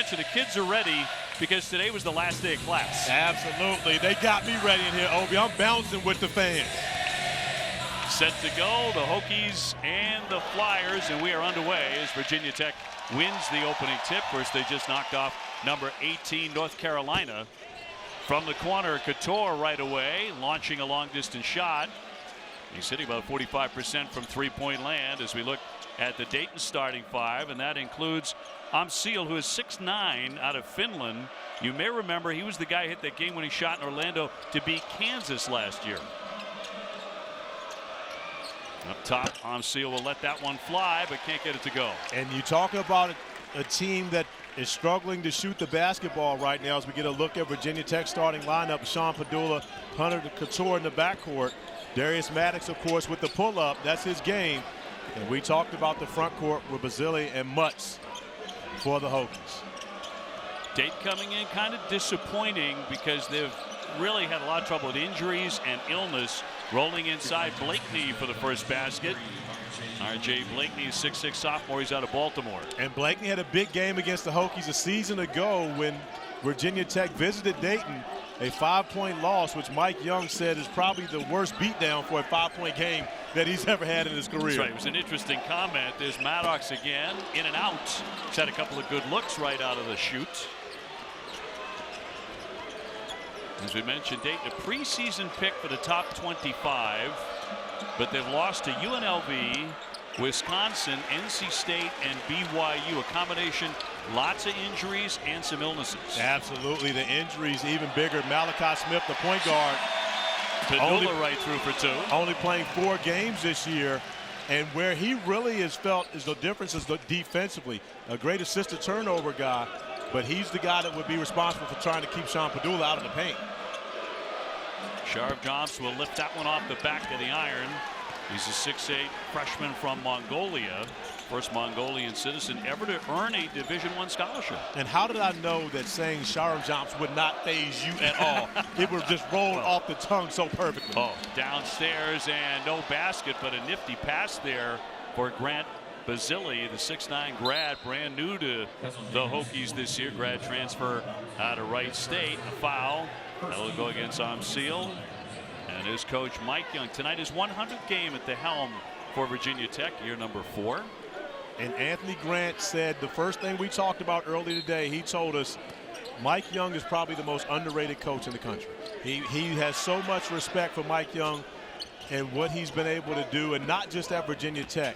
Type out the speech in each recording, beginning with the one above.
bet you the kids are ready because today was the last day of class. Absolutely. They got me ready in here, Obi. I'm bouncing with the fans. Set to go, the Hokies and the Flyers, and we are underway as Virginia Tech wins the opening tip. Of course, they just knocked off number 18, North Carolina. From the corner, Couture right away, launching a long-distance shot. He's hitting about 45% from three-point land as we look at the Dayton starting five, and that includes Basile, who is 6'9", out of Finland. You may remember he was the guy who hit that game-winning shot in Orlando to beat Kansas last year. Up top, Basile will let that one fly, but can't get it to go. And you talk about a team that is struggling to shoot the basketball right now as we get a look at Virginia Tech starting lineup. Sean Pedulla, Hunter Couture in the backcourt. Darius Maddox, of course, with the pull-up. That's his game. And we talked about the front court with Basile and Mutz for the Hokies. Dayton coming in kind of disappointing because they've really had a lot of trouble with injuries and illness. Rolling inside Blakeney for the first basket. R.J. Blakeney, 6'6" sophomore. He's out of Baltimore. And Blakeney had a big game against the Hokies a season ago when Virginia Tech visited Dayton. A 5-point loss, which Mike Young said is probably the worst beatdown for a 5-point game that he's ever had in his career. That's right. It was an interesting comment. There's Maddox again, in and out. He's had a couple of good looks right out of the shoot. As we mentioned, Dayton, a preseason pick for the top 25, but they've lost to UNLV, Wisconsin, NC State, and BYU. A combination, lots of injuries and some illnesses. Absolutely, the injuries even bigger. Malachi Smith, the point guard, Pedulla right through for two. Only playing 4 games this year, and where he really has felt is the difference is defensively. A great assist-to-turnover guy, but he's the guy that would be responsible for trying to keep Sean Pedulla out of the paint. Sharp Johnson will lift that one off the back of the iron. He's a 6'8" freshman from Mongolia. First Mongolian citizen ever to earn a Division I scholarship. And how did I know that saying Sharon Johnson would not faze you at all? It would just roll off the tongue so perfectly. Oh, downstairs and no basket, but a nifty pass there for Grant Basile, the 6'9" grad, brand new to the Hokies this year. Grad transfer out of Wright State. A foul. That will go against Basile. And his coach Mike Young. Tonight is 100th game at the helm for Virginia Tech, year number 4. And Anthony Grant said the first thing we talked about earlier today, he told us Mike Young is probably the most underrated coach in the country. He has so much respect for Mike Young and what he's been able to do, and not just at Virginia Tech,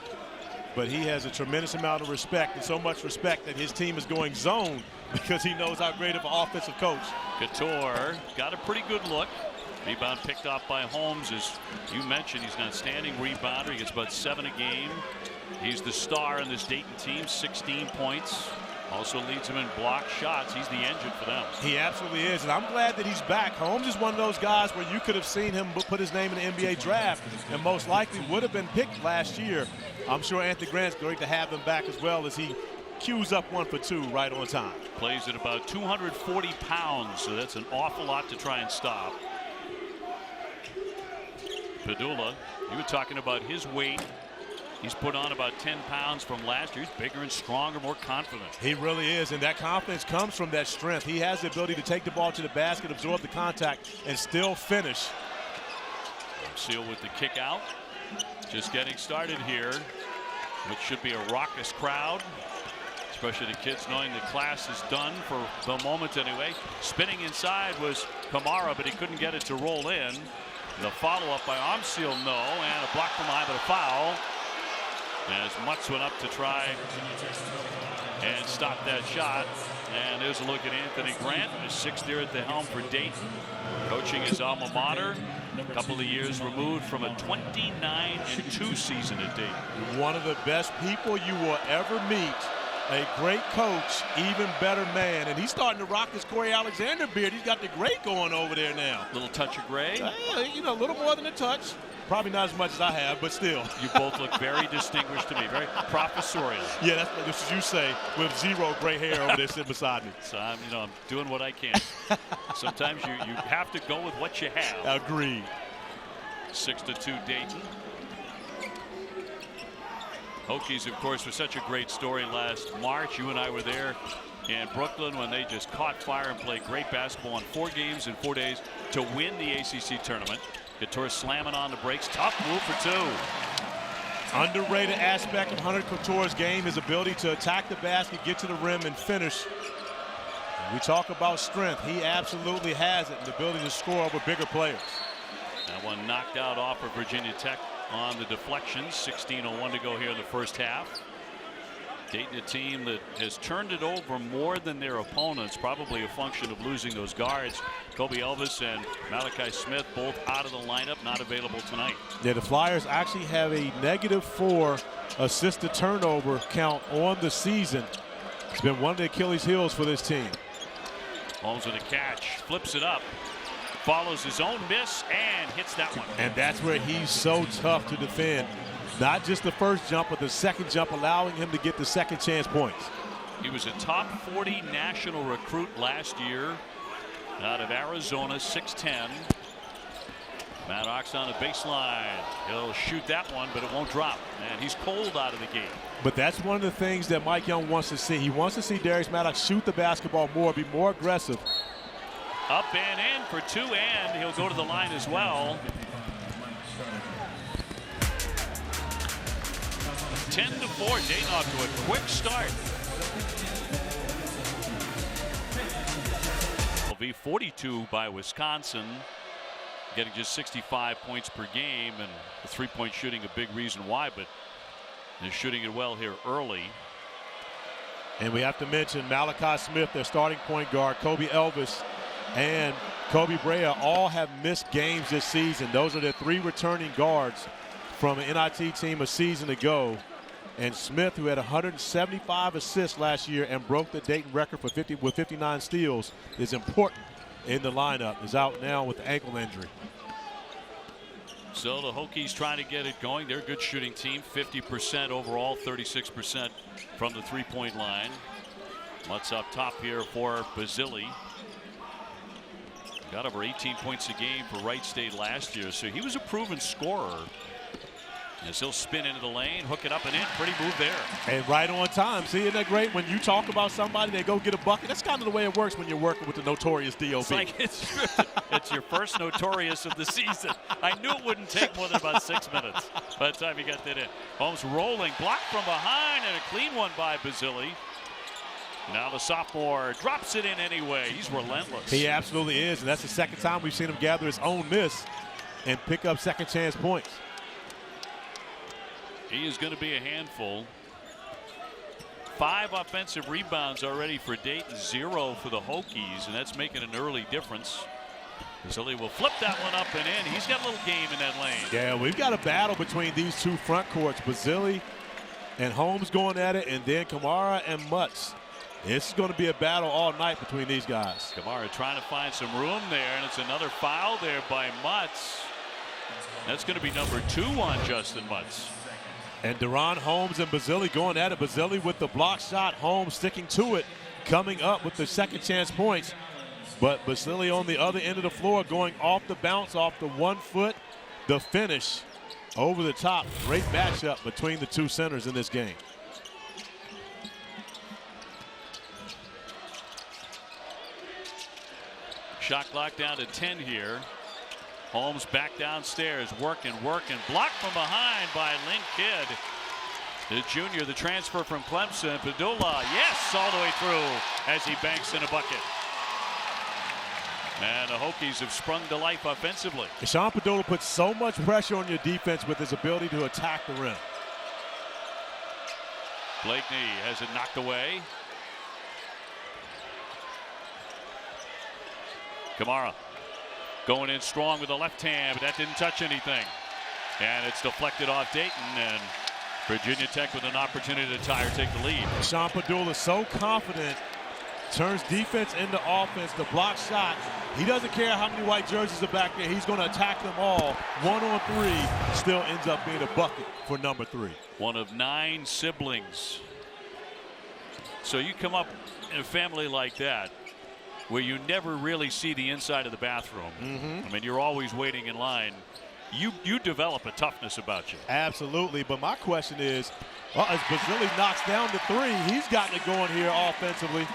but he has a tremendous amount of respect, and so much respect that his team is going zone because he knows how great of an offensive coach. Couture got a pretty good look. Rebound picked off by Holmes. As you mentioned, he's an outstanding rebounder. He gets about 7 a game. He's the star in this Dayton team, 16 points. Also leads them in block shots. He's the engine for them. He absolutely is, and I'm glad that he's back. Holmes is one of those guys where you could have seen him put his name in the NBA draft and most likely would have been picked last year. I'm sure Anthony Grant's great to have him back as well as he cues up 1 for 2 right on time. Plays at about 240 pounds, so that's an awful lot to try and stop. Pedulla, you were talking about his weight. He's put on about 10 pounds from last year. He's bigger and stronger, more confident. He really is, and that confidence comes from that strength. He has the ability to take the ball to the basket, absorb the contact, and still finish. Basile with the kick out. Just getting started here, which should be a raucous crowd, especially the kids knowing the class is done for the moment anyway. Spinning inside was Kamara, but he couldn't get it to roll in. The follow-up by Basile, no, and a block from behind, but a foul. As Mutz went up to try and stop that shot. And there's a look at Anthony Grant, the 6th year at the helm for Dayton, coaching his alma mater. A couple of years removed from a 29-2 season at Dayton. One of the best people you will ever meet. A great coach, even better man, and he's starting to rock his Corey Alexander beard. He's got the gray going over there now. Little touch of gray? You know, a little more than a touch. Probably not as much as I have, but still. You both look very distinguished to me, very professorial. Yeah, that's what you say with 0 gray hair over there sitting beside me. So I'm doing what I can. Sometimes you have to go with what you have. Agreed. 6-2 Dayton. Hokies, of course, was such a great story last March. You and I were there in Brooklyn when they just caught fire and played great basketball in 4 games in 4 days to win the ACC tournament. Couture slamming on the brakes. Tough move for 2. Underrated aspect of Hunter Couture's game, his ability to attack the basket, get to the rim, and finish. We talk about strength. He absolutely has it, and the ability to score over bigger players. That one knocked out off of Virginia Tech on the deflection. 16:01 to go here in the first half. Dayton, a team that has turned it over more than their opponents, probably a function of losing those guards. Kobe Elvis and Malachi Smith both out of the lineup, not available tonight. Yeah, the Flyers actually have a -4 assist to turnover count on the season. It's been one of the Achilles heels for this team. Holmes with a catch, flips it up, follows his own miss, and hits that one. And that's where he's so tough to defend. Not just the first jump, but the second jump, allowing him to get the second chance points. He was a top 40 national recruit last year out of Arizona, 6'10". Maddox on the baseline. He'll shoot that one, but it won't drop. And he's cold out of the game. But that's one of the things that Mike Young wants to see. He wants to see Darius Maddox shoot the basketball more, be more aggressive. Up and in for 2, and he'll go to the line as well. 10-4, Dayton off to a quick start. Be 42 by Wisconsin, getting just 65 points per game, and the 3-point shooting a big reason why, but they're shooting it well here early. And we have to mention Malachi Smith, their starting point guard, Kobe Elvis, and Kobe Brea all have missed games this season. Those are their 3 returning guards from an NIT team a season ago. And Smith, who had 175 assists last year and broke the Dayton record for 59 steals, is important in the lineup. Is out now with the ankle injury. So the Hokies trying to get it going. They're a good shooting team, 50% overall, 36% from the 3-point line. What's up top here for Basile? Got over 18 points a game for Wright State last year, so he was a proven scorer. As he'll spin into the lane, hook it up and in. Pretty move there. And right on time. See, isn't that great? When you talk about somebody, they go get a bucket. That's kind of the way it works when you're working with the notorious DOB. It's like it's your first notorious of the season. I knew it wouldn't take more than about 6 minutes by the time he got that in. Holmes rolling, blocked from behind, and a clean one by Basile. Now the sophomore drops it in anyway. He's relentless. He absolutely is, and that's the second time we've seen him gather his own miss and pick up second chance points. He is going to be a handful. 5 offensive rebounds already for Dayton, 0 for the Hokies, and that's making an early difference. Basile will flip that one up and in. He's got a little game in that lane. Yeah, we've got a battle between these 2 front courts. Basile and Holmes going at it, and then Kamara and Mutz. This is going to be a battle all night between these guys. Kamara trying to find some room there, and it's another foul there by Mutz. That's going to be number 2 on Justin Mutz. And Deron Holmes and Basile going at it. Basile with the block shot. Holmes sticking to it, coming up with the second chance points. But Basile on the other end of the floor going off the bounce, off the 1 foot. The finish over the top. Great matchup between the 2 centers in this game. Shot clock down to 10 here. Holmes back downstairs, working, blocked from behind by Link Kidd. The junior, the transfer from Clemson. Pedulla, yes, all the way through as he banks in a bucket. And the Hokies have sprung to life offensively. Sean Pedulla puts so much pressure on your defense with his ability to attack the rim. Blakeney has it knocked away. Kamara going in strong with the left hand, but that didn't touch anything. And it's deflected off Dayton, and Virginia Tech with an opportunity to tie or take the lead. Sean Pedulla so confident, turns defense into offense. The block shot, he doesn't care how many white jerseys are back there. He's going to attack them all. 1-on-3 still ends up being a bucket for number 3. One of 9 siblings. So you come up in a family like that where you never really see the inside of the bathroom. I mean, you're always waiting in line. You develop a toughness about you. Absolutely, but my question is, as Basile knocks down the 3, he's gotten it going here offensively.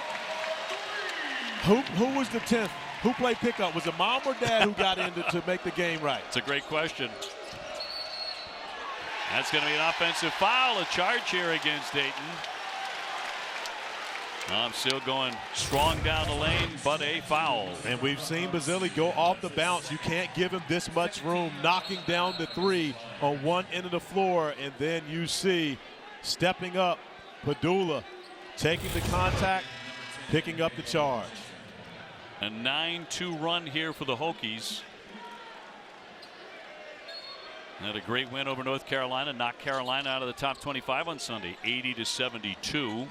Who was the 10th? Who played pickup? Was it mom or dad who got in to make the game right? It's a great question. That's going to be an offensive foul, a charge here against Dayton. I'm still going strong down the lane, but a foul. And we've seen Basile go off the bounce. You can't give him this much room, knocking down the three on one end of the floor. And then you see stepping up Pedulla, taking the contact, picking up the charge. A 9-2 run here for the Hokies. Had a great win over North Carolina, knocked Carolina out of the top 25 on Sunday, 80-72.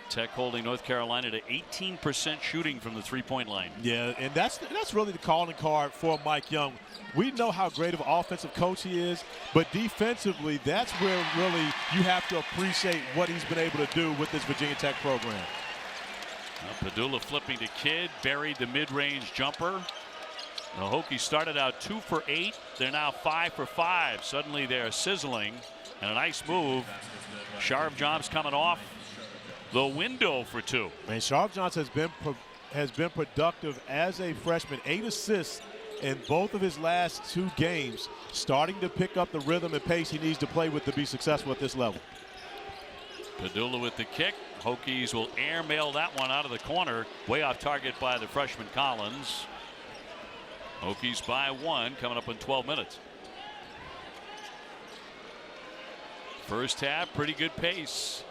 Tech holding North Carolina to 18% shooting from the three-point line. Yeah, and that's really the calling card for Mike Young. We know how great of an offensive coach he is, but defensively, that's where really you have to appreciate what he's been able to do with this Virginia Tech program. Pedulla flipping to Kidd, buried the mid-range jumper. The Hokies started out 2 for 8. They're now 5 for 5. Suddenly they're sizzling, and a nice move. Sharp Johns coming off the window for 2. And Sharp Johns has been productive as a freshman. 8 assists in both of his last 2 games, starting to pick up the rhythm and pace he needs to play with to be successful at this level. Pedulla with the kick. Hokies will airmail that one out of the corner, way off target by the freshman Collins. Hokies by 1, coming up in 12 minutes. First half, pretty good pace.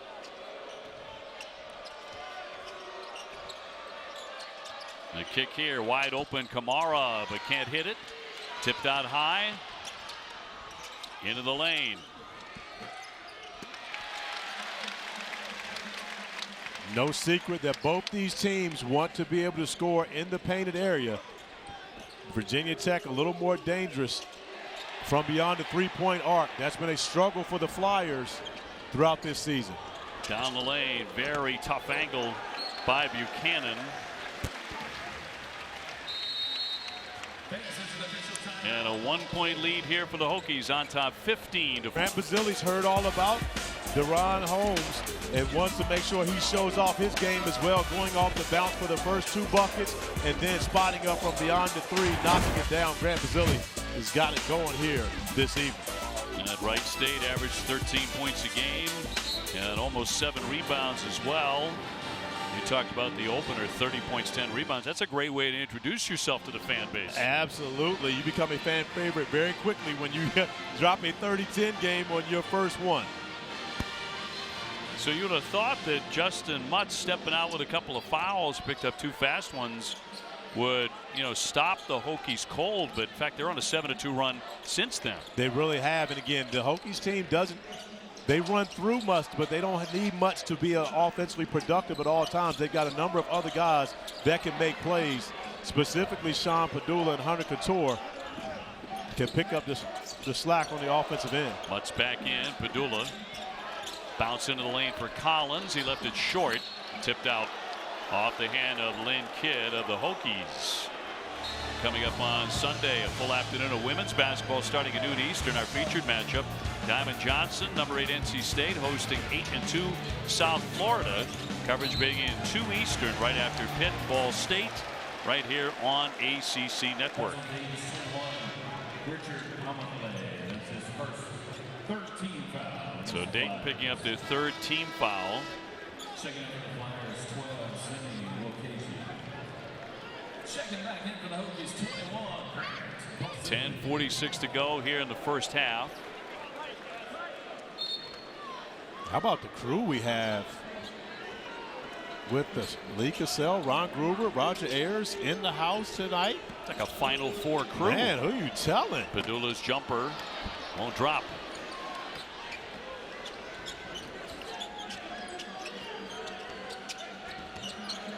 The kick here, wide open, Kamara, but can't hit it. Tipped out high. Into the lane. No secret that both these teams want to be able to score in the painted area. Virginia Tech a little more dangerous from beyond the three-point arc. That's been a struggle for the Flyers throughout this season. Down the lane, very tough angle by Buchanan. And a 1-point lead here for the Hokies on top, 15-4. Grant Basile's heard all about Deron Holmes and wants to make sure he shows off his game as well, going off the bounce for the first 2 buckets and then spotting up from beyond the 3, knocking it down. Grant Basile has got it going here this evening. And at Wright State averaged 13 points a game and almost 7 rebounds as well. You talked about the opener, 30 points, 10 rebounds. That's a great way to introduce yourself to the fan base. Absolutely. You become a fan favorite very quickly when you drop a 30-10 game on your first one. So you would have thought that Justin Mutt stepping out with a couple of fouls, picked up 2 fast ones, would, stop the Hokies cold. But in fact, they're on a 7-2 run since then. They really have. And again, the Hokies team they run through much, but they don't need much to be offensively productive at all times. They've got a number of other guys that can make plays, specifically Sean Pedulla and Hunter Couture can pick up the slack on the offensive end. Mutt's back in. Pedulla bounce into the lane for Collins. He left it short. Tipped out off the hand of Lynn Kidd of the Hokies. Coming up on Sunday, a full afternoon of women's basketball starting at noon Eastern. Our featured matchup, Diamond Johnson, number 8 NC State, hosting 8-2 South Florida. Coverage beginning 2 Eastern right after Pitt, Ball State, right here on ACC Network. So Dayton picking up their 3rd team foul. 10:46 to go here in the first half. How about the crew we have with us? Lee Cassell, Ron Gruber, Roger Ayers in the house tonight. It's like a Final Four crew. Man, who are you telling? Pedulla's jumper won't drop.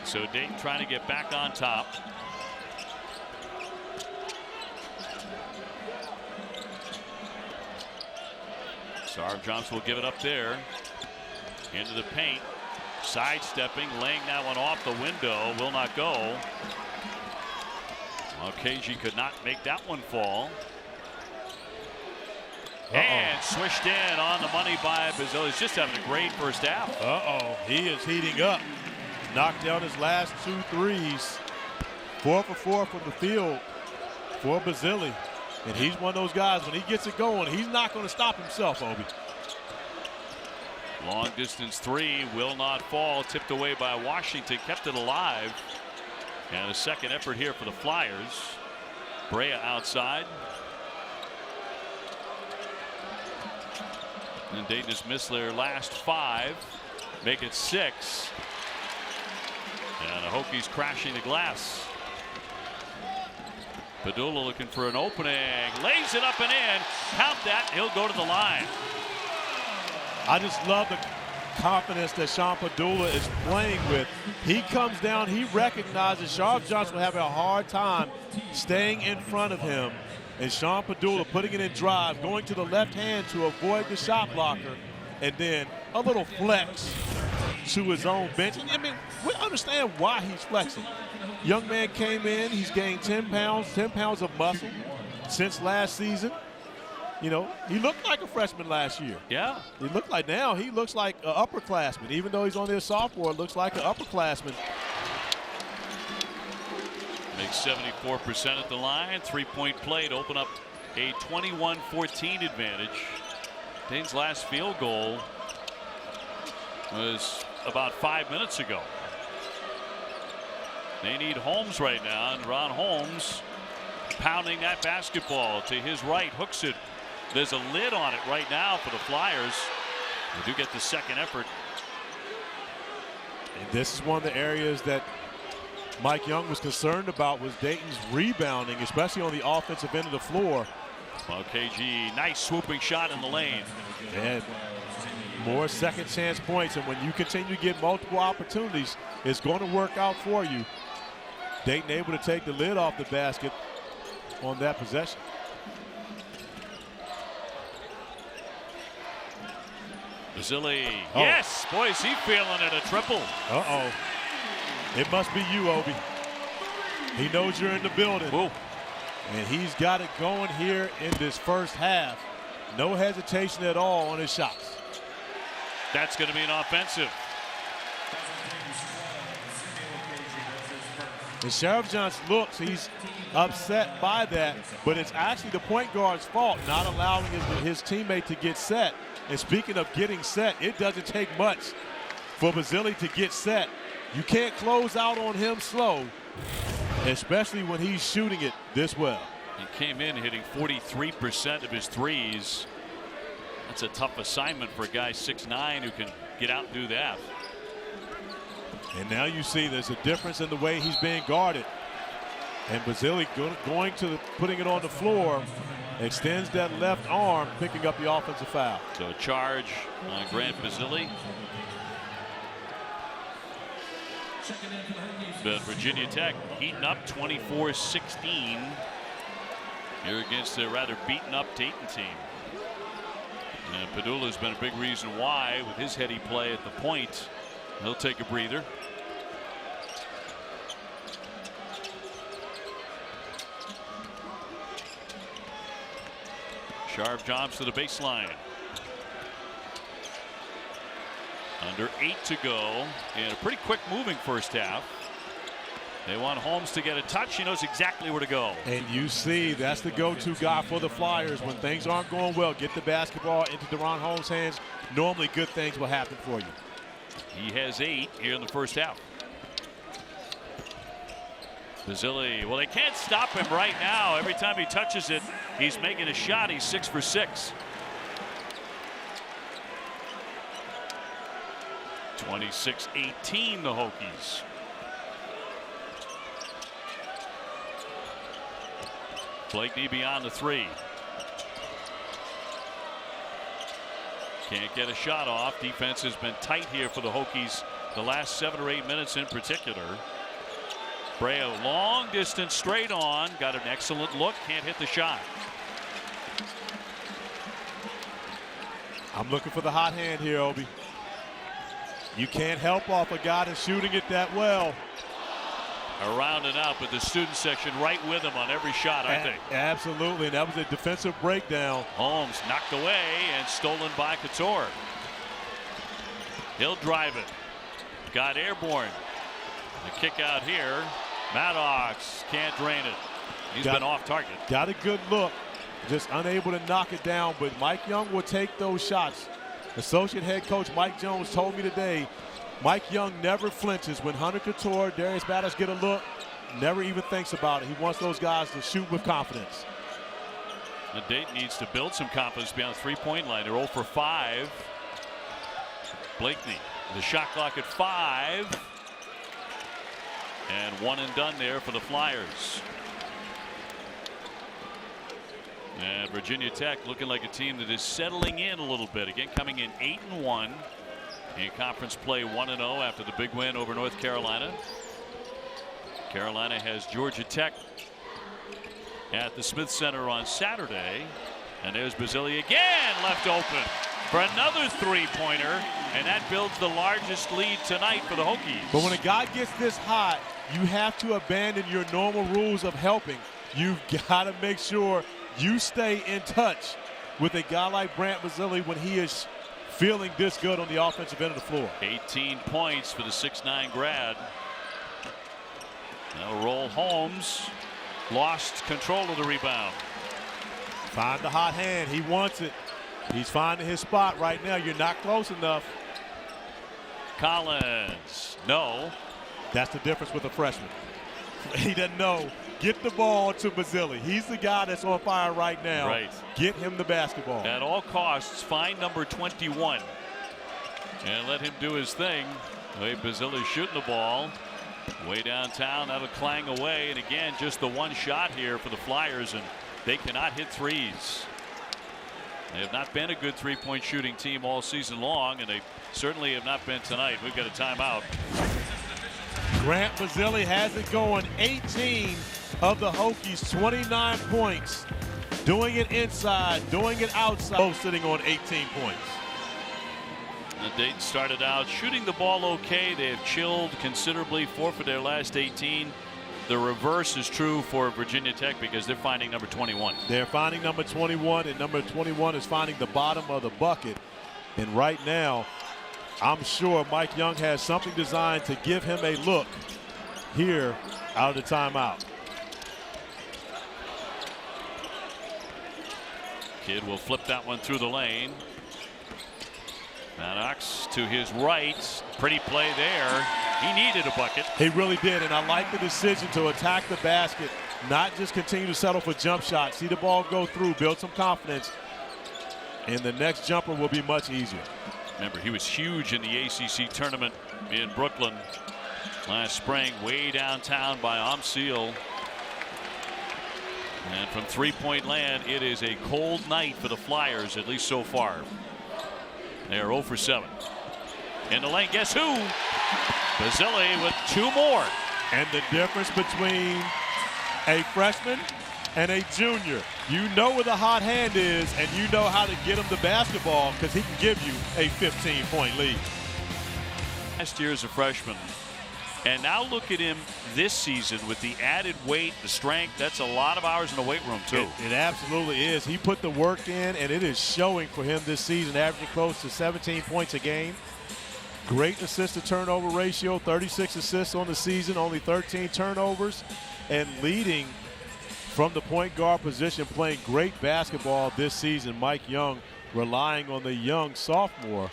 So Dayton trying to get back on top. Sarv Johnson will give it up there. Into the paint. Sidestepping, laying that one off the window. Will not go. KG could not make that one fall. And swished in on the money by Basile. He's just having a great first half. He is heating up. knocked down his last 2 threes. 4 for 4 from the field for Basile. And he's one of those guys, when he gets it going, he's not going to stop himself, Obi. Long distance three will not fall. Tipped away by Washington, kept it alive. And a second effort here for the Flyers. Brea outside. And Dayton has missed their last 5. Make it 6. And the Hokies crashing the glass. Pedulla looking for an opening. Lays it up and in. Count that. He'll go to the line. I just love the confidence that Sean Pedulla is playing with. He comes down, he recognizes Sharp Johnson will have a hard time staying in front of him. And Sean Pedulla putting it in drive, going to the left hand to avoid the shot blocker, and then a little flex to his own bench. I mean, we understand why he's flexing. Young man came in, he's gained 10 pounds of muscle since last season. You know, he looked like a freshman last year. Yeah. He looked like he looks like an upperclassman. Even though he's only a sophomore, looks like an upperclassman. Makes 74% at the line. 3-point play to open up a 21-14 advantage. Dayton's last field goal was about 5 minutes ago. They need Holmes right now, and Ron Holmes pounding that basketball to his right, hooks it. There's a lid on it right now for the Flyers. They do get the second effort. And this is one of the areas that Mike Young was concerned about, was Dayton's rebounding, especially on the offensive end of the floor. Well, KG, nice swooping shot in the lane. And more second chance points, and when you continue to get multiple opportunities, it's going to work out for you. Dayton able to take the lid off the basket on that possession. Basile, yes, boy, is he feeling it, a triple. Uh-oh. It must be you, Obi. He knows you're in the building. Ooh. And he's got it going here in this first half. No hesitation at all on his shots. That's going to be an offensive. And Sheriff Johnson looks, he's upset by that, but it's actually the point guard's fault, not allowing his teammate to get set. And speaking of getting set, it doesn't take much for Basile to get set. You can't close out on him slow, especially when he's shooting it this well. He came in hitting 43% of his threes. That's a tough assignment for a guy 6'9" who can get out and do that. And now you see there's a difference in the way he's being guarded. And Basile going to putting it on the floor, extends that left arm, picking up the offensive foul. So a charge on Grant Basile. But Virginia Tech heating up 24-16 here against a rather beaten up Dayton team. And Pedulla has been a big reason why, with his heady play at the point. He'll take a breather. Sharp jumps to the baseline. Under 8 to go in a pretty quick moving first half. They want Holmes to get a touch. He knows exactly where to go. And you see that's the go-to guy for the Flyers when things aren't going well. Get the basketball into Deron Holmes' hands. Normally good things will happen for you. He has 8 here in the first half. Basile, well, they can't stop him right now. Every time he touches it, he's making a shot. He's 6 for 6. 26-18 the Hokies. Blakeney beyond the 3. Can't get a shot off. Defense has been tight here for the Hokies the last 7 or 8 minutes in particular. Brea long distance straight on. Got an excellent look. Can't hit the shot. I'm looking for the hot hand here, Obi. You can't help off a guy that's shooting it that well. Around and out, but the student section right with him on every shot, I think. Absolutely, and that was a defensive breakdown. Holmes knocked away and stolen by Couture. He'll drive it. Got airborne. The kick out here. Maddox can't drain it. He's been off target. Got a good look. Just unable to knock it down, but Mike Young will take those shots. Associate head coach Mike Jones told me today, Mike Young never flinches. When Hunter Couture, Darius Maddox get a look, never even thinks about it. He wants those guys to shoot with confidence. The Dayton needs to build some confidence beyond the three-point line. They're 0 for 5. Blakeney, the shot clock at 5. And one and done there for the Flyers. And Virginia Tech looking like a team that is settling in a little bit. Again, coming in 8-1 in conference play, 1-0 after the big win over North Carolina. Carolina has Georgia Tech at the Smith Center on Saturday. And there's Basile again, left open for another three-pointer. And that builds the largest lead tonight for the Hokies. But when a guy gets this hot, you have to abandon your normal rules of helping. You've got to make sure you stay in touch with a guy like Brant Basile when he is feeling this good on the offensive end of the floor. 18 points for the 6'9" grad. Now roll Holmes. Lost control of the rebound. Find the hot hand. He wants it. He's finding his spot right now. You're not close enough. Collins. No. That's the difference with a freshman. He doesn't know. Get the ball to Basile. He's the guy that's on fire right now. Right. Get him the basketball. At all costs, find number 21. And let him do his thing. Way Basile shooting the ball. Way downtown. That'll clang away. And again, just the one shot here for the Flyers. And they cannot hit threes. They have not been a good three-point shooting team all season long. And they certainly have not been tonight. We've got a timeout. Grant Basile has it going. 18 of the Hokies, 29 points. Doing it inside, doing it outside. Both sitting on 18 points. The Dayton started out shooting the ball okay. They have chilled considerably, 4 for their last 18. The reverse is true for Virginia Tech because they're finding number 21. They're finding number 21, and number 21 is finding the bottom of the bucket. And right now, I'm sure Mike Young has something designed to give him a look here out of the timeout. Kidd will flip that one through the lane. Maddox to his right. Pretty play there. He needed a bucket. He really did, and I like the decision to attack the basket, not just continue to settle for jump shots. See the ball go through, build some confidence, and the next jumper will be much easier. Remember, he was huge in the ACC tournament in Brooklyn last spring, way downtown by Basile. And from three-point land, it is a cold night for the Flyers, at least so far. They are 0 for 7. In the lane, guess who? Basile with 2 more. And the difference between a freshman and a junior, you know where the hot hand is, and you know how to get him the basketball because he can give you a 15-point lead. Last year as a freshman, and now look at him this season with the added weight, the strength. That's a lot of hours in the weight room, too. It absolutely is. He put the work in, and it is showing for him this season, averaging close to 17 points a game. Great assist-to-turnover ratio, 36 assists on the season, only 13 turnovers, and leading from the point guard position, playing great basketball this season. Mike Young relying on the young sophomore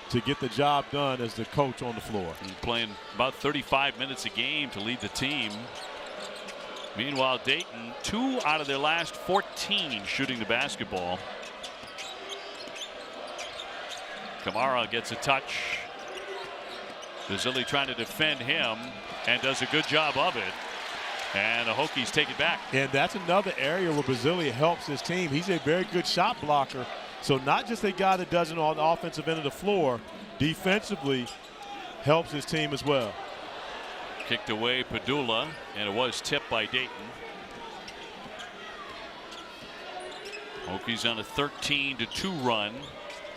to get the job done as the coach on the floor. And playing about 35 minutes a game to lead the team. Meanwhile, Dayton, 2 out of their last 14 shooting the basketball. Kamara gets a touch. Basile trying to defend him and does a good job of it. And the Hokies take it back. And that's another area where Basile helps his team. He's a very good shot blocker. So not just a guy that does it on the offensive end of the floor, defensively helps his team as well. Kicked away Pedulla, and it was tipped by Dayton. Hokies on a 13-2 run.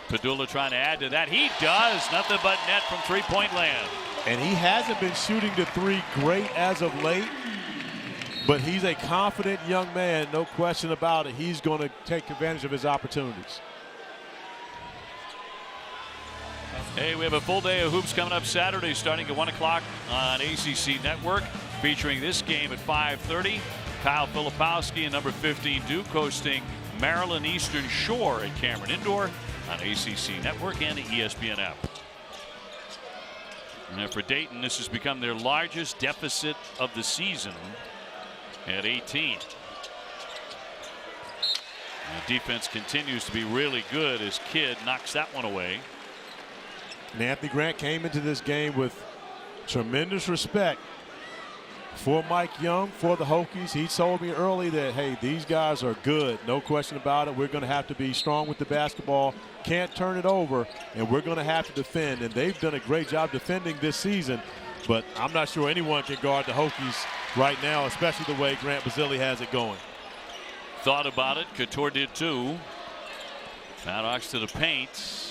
Pedulla trying to add to that. He does. Nothing but net from three-point land. And he hasn't been shooting the three great as of late, but he's a confident young man, no question about it. He's going to take advantage of his opportunities. Hey, we have a full day of hoops coming up Saturday starting at 1 o'clock on ACC Network, featuring this game at 5:30. Kyle Filipowski and number 15 Duke hosting Maryland Eastern Shore at Cameron Indoor on ACC Network and the ESPN app. And for Dayton, this has become their largest deficit of the season at 18. And the defense continues to be really good as Kidd knocks that one away. And Anthony Grant came into this game with tremendous respect for Mike Young, for the Hokies. He told me early that, hey, these guys are good, no question about it. We're going to have to be strong with the basketball, can't turn it over, and we're going to have to defend. And they've done a great job defending this season, but I'm not sure anyone can guard the Hokies right now, especially the way Grant Basile has it going. Thought about it. Couture did too. Maddox to the paint.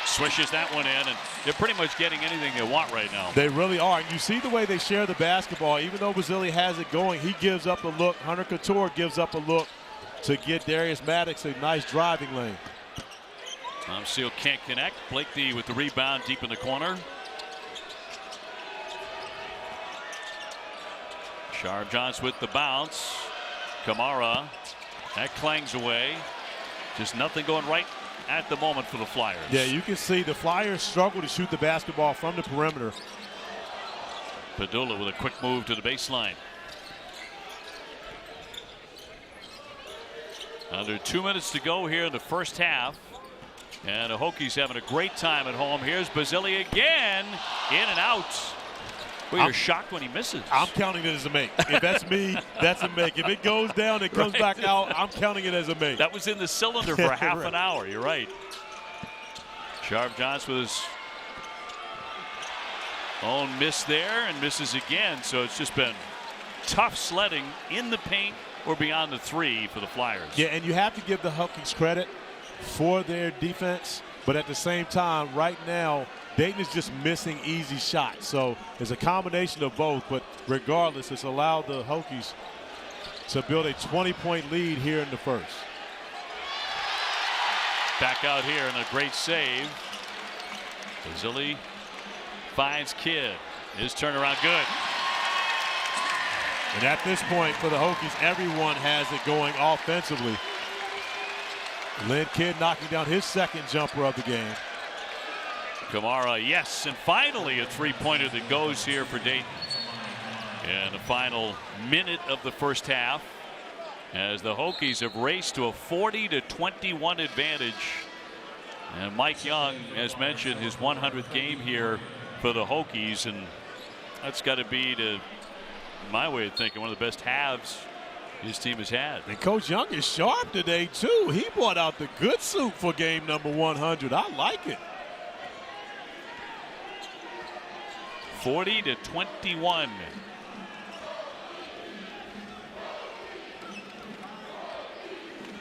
Swishes that one in, and they're pretty much getting anything they want right now. They really are. And you see the way they share the basketball. Even though Basile has it going, he gives up a look. Hunter Couture gives up a look to get Darius Maddox a nice driving lane. Basile can't connect. Blakely with the rebound deep in the corner. Sharp Johnson with the bounce. Kamara. That clangs away. Just nothing going right at the moment for the Flyers. Yeah, you can see the Flyers struggle to shoot the basketball from the perimeter. Pedulla with a quick move to the baseline. Under 2 minutes to go here in the first half. And the Hokies having a great time at home. Here's Basile again. In and out. Well, you're shocked when he misses. I'm counting it as a make. If that's me, that's a make. If it goes down and comes back out, I'm counting it as a make. That was in the cylinder for half an hour. You're right. Sharp Johnson with his own miss there and misses again. So it's just been tough sledding in the paint or beyond the three for the Flyers. Yeah, and you have to give the Hokies credit for their defense. But at the same time, right now, Dayton is just missing easy shots. So it's a combination of both. But regardless, it's allowed the Hokies to build a 20-point lead here in the first. Back out here and a great save. Basile finds Kidd. His turnaround good. And at this point for the Hokies, everyone has it going offensively. Lynn Kidd knocking down his second jumper of the game. Kamara, yes, and finally a three-pointer that goes here for Dayton. And the final minute of the first half as the Hokies have raced to a 40-21 advantage. And Mike Young, as mentioned, his 100th game here for the Hokies, and that's got to be, to my way of thinking, one of the best halves his team has had. And Coach Young is sharp today too. He brought out the good suit for game number 100. I like it. 40-21.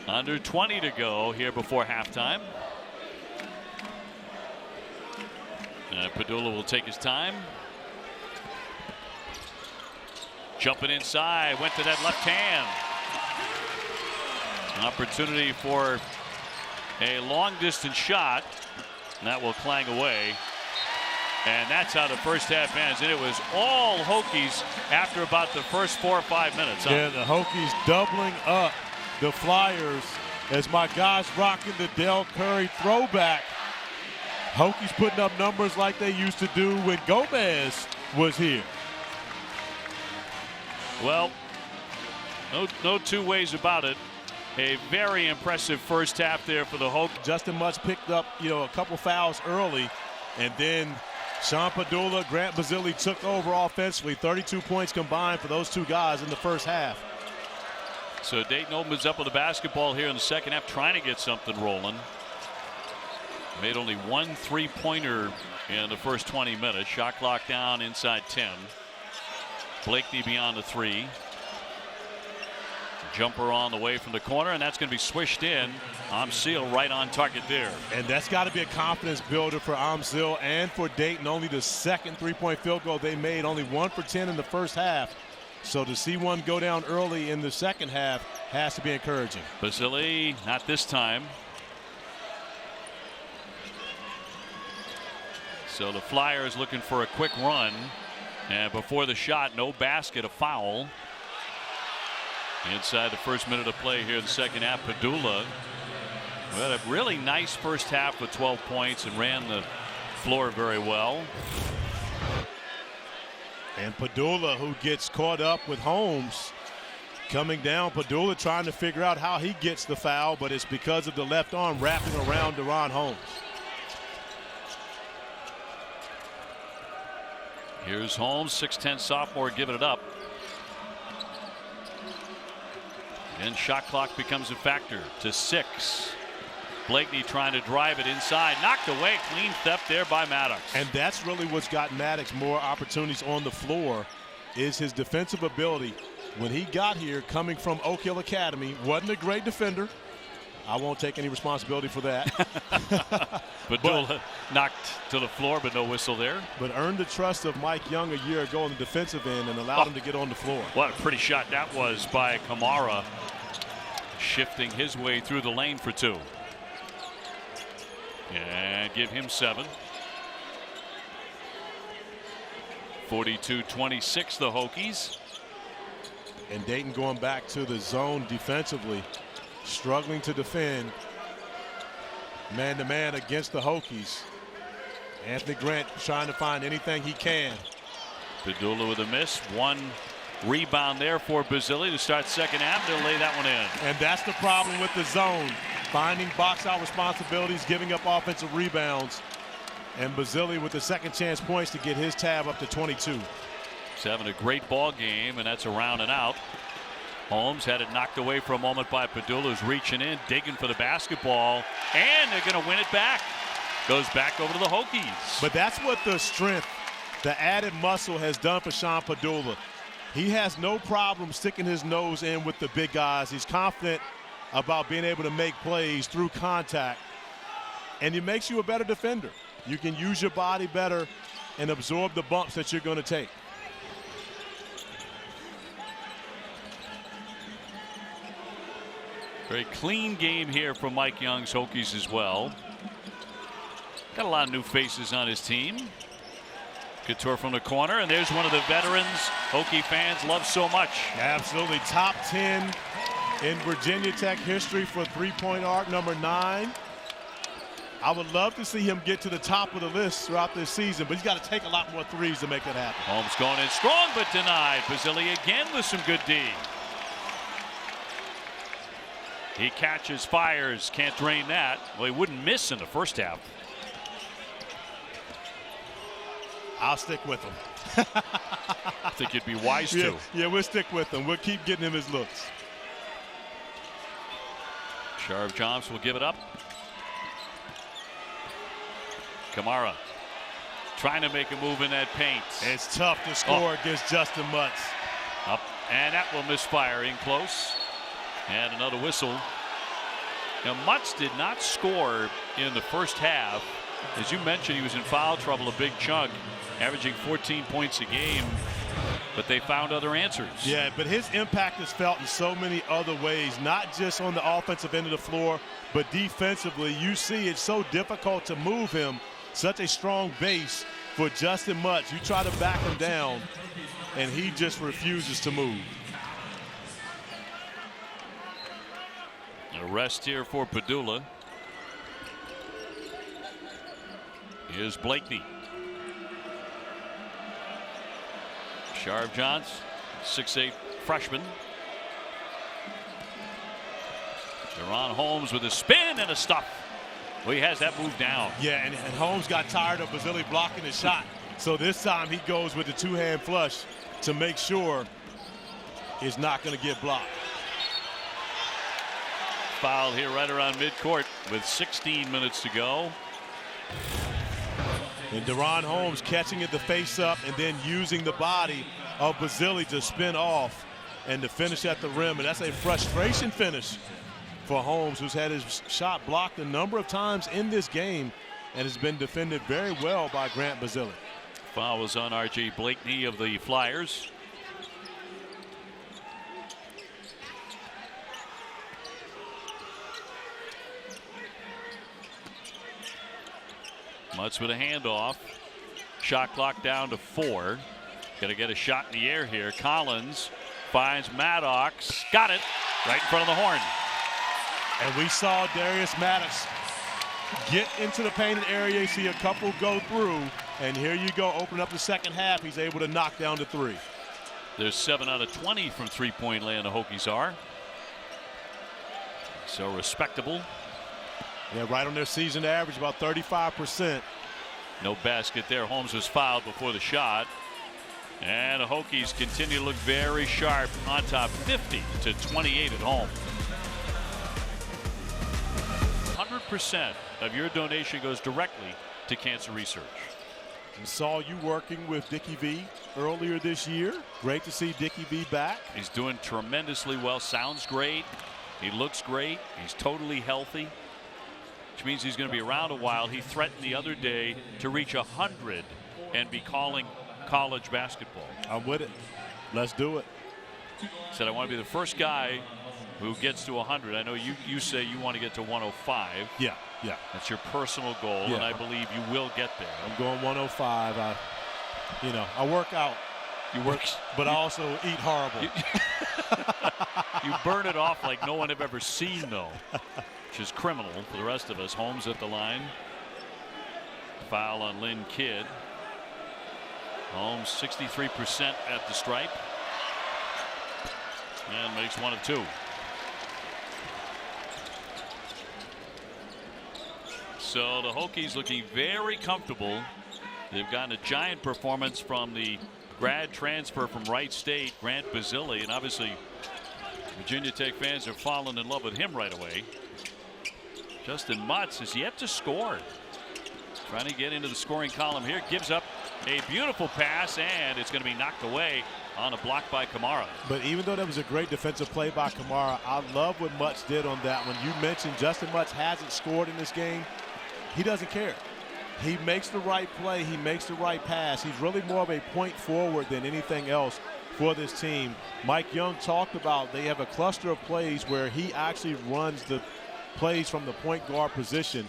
Under 20 to go here before halftime. Pedulla will take his time. Jumping inside, went to that left hand. An opportunity for a long distance shot. And that will clang away. And that's how the first half ends. And it was all Hokies after about the first 4 or 5 minutes. Yeah, the Hokies doubling up the Flyers as my guys rocking the Del Curry throwback. Hokies putting up numbers like they used to do when Gomez was here. Well, no two ways about it. A very impressive first half there for the Hokies. Justin Mutz picked up, a couple fouls early, and then Sean Pedulla, Grant Basile took over offensively. 32 points combined for those two guys in the first half. So Dayton opens up with the basketball here in the second half, trying to get something rolling. Made only one three-pointer in the first 20 minutes. Shot clock down inside 10. Blakely beyond the three. Jumper on the way from the corner, and that's going to be swished in. Basile right on target there. And that's got to be a confidence builder for Basile and for Dayton. Only the second three-point field goal they made, only 1 for 10 in the first half. So to see one go down early in the second half has to be encouraging. Basile, not this time. So the Flyers looking for a quick run. And before the shot, no basket, a foul. Inside the first minute of play here in the second half, Pedulla had a really nice first half with 12 points and ran the floor very well. And Pedulla, who gets caught up with Holmes coming down. Pedulla trying to figure out how he gets the foul, but it's because of the left arm wrapping around Deron Holmes. Here's Holmes, 6'10" sophomore, giving it up. And shot clock becomes a factor to 6. Blakeney trying to drive it inside, knocked away, clean theft there by Maddox. And that's really what's got Maddox more opportunities on the floor, is his defensive ability. When he got here, coming from Oak Hill Academy, wasn't a great defender. I won't take any responsibility for that. Pedulla knocked to the floor, but no whistle there. But earned the trust of Mike Young a year ago on the defensive end and allowed him to get on the floor. What a pretty shot that was by Kamara, shifting his way through the lane for 2. And give him 7. 42-26 the Hokies. And Dayton going back to the zone defensively, struggling to defend man-to-man against the Hokies. Anthony Grant trying to find anything he can. Pedulla with a miss. 1 rebound there for Basile to start second half. They'll lay that one in. And that's the problem with the zone. Finding box-out responsibilities, giving up offensive rebounds. And Basile with the second chance points to get his tab up to 22. He's having a great ball game, and that's a round and out. Holmes had it knocked away for a moment by Pedulla, who's reaching in, digging for the basketball, and they're going to win it back. Goes back over to the Hokies. But that's what the strength, the added muscle has done for Sean Pedulla. He has no problem sticking his nose in with the big guys. He's confident about being able to make plays through contact, and it makes you a better defender. You can use your body better and absorb the bumps that you're going to take. Very clean game here from Mike Young's Hokies as well. Got a lot of new faces on his team. Couture from the corner, and there's one of the veterans Hokie fans love so much. Absolutely. Top 10 in Virginia Tech history for three-point arc, number 9. I would love to see him get to the top of the list throughout this season, but he's got to take a lot more threes to make that happen. Holmes going in strong, but denied. Basile again with some good D. He catches, fires, can't drain that. Well, he wouldn't miss in the first half. I'll stick with him. I think you'd be wise to. Yeah, we'll stick with him. We'll keep getting him his looks. Sharp Johnson will give it up. Kamara trying to make a move in that paint. It's tough to score against Justin Mutz. Up, and that will misfire in close. And another whistle. Now Mutz did not score in the first half. As you mentioned, he was in foul trouble, a big chunk, averaging 14 points a game. But they found other answers. Yeah, but his impact is felt in so many other ways, not just on the offensive end of the floor, but defensively. You see it's so difficult to move him. Such a strong base for Justin Mutz. You try to back him down, and he just refuses to move. A rest here for Pedulla. Here's Blakeney. Sharp Johns, 6'8" freshman. Deron Holmes with a spin and a stuff. Well, he has that move down. Yeah, and Holmes got tired of Basile blocking his shot. So this time he goes with the two-hand flush to make sure it's not going to get blocked. Foul here right around midcourt with 16 minutes to go. And Deron Holmes catching it to face up and then using the body of Basile to spin off and to finish at the rim. And that's a frustration finish for Holmes, who's had his shot blocked a number of times in this game and has been defended very well by Grant Basile. Foul was on R.J. Blakeney of the Flyers. Mutz with a handoff. Shot clock down to 4. Gonna get a shot in the air here. Collins finds Maddox. Got it right in front of the horn. And we saw Darius Maddox get into the painted area. You see a couple go through. And here you go. Open up the second half. He's able to knock down the 3. There's 7 out of 20 from three-point land the Hokies are. So respectable. Yeah, right on their season average, about 35%. No basket there. Holmes was fouled before the shot. And the Hokies continue to look very sharp on top, 50-28 at home. 100% of your donation goes directly to cancer research. We saw you working with Dickie V earlier this year. Great to see Dickie V back. He's doing tremendously well. Sounds great. He looks great. He's totally healthy, which means he's going to be around a while. He threatened the other day to reach 100 and be calling college basketball. I'm with it. Let's do it. Said, I want to be the first guy who gets to 100. I know you say you want to get to 105. Yeah. That's your personal goal, Yeah. and I believe you will get there. I'm going 105. I work out. You work, but I also eat horrible. You burn it off like no one have ever seen, though, which is criminal for the rest of us. Holmes at the line. Foul on Lynn Kidd. Holmes 63% at the stripe. And makes 1 of 2. So the Hokies looking very comfortable. They've gotten a giant performance from the grad transfer from Wright State, Grant Basile, and obviously Virginia Tech fans are falling in love with him right away. Justin Mutz has yet to score. Trying to get into the scoring column here. Gives up a beautiful pass, and it's going to be knocked away on a block by Kamara. But even though that was a great defensive play by Kamara, I love what Mutz did on that one. You mentioned Justin Mutz hasn't scored in this game. He doesn't care. He makes the right play. He makes the right pass. He's really more of a point forward than anything else for this team. Mike Young talked about they have a cluster of plays where he actually runs the plays from the point guard position.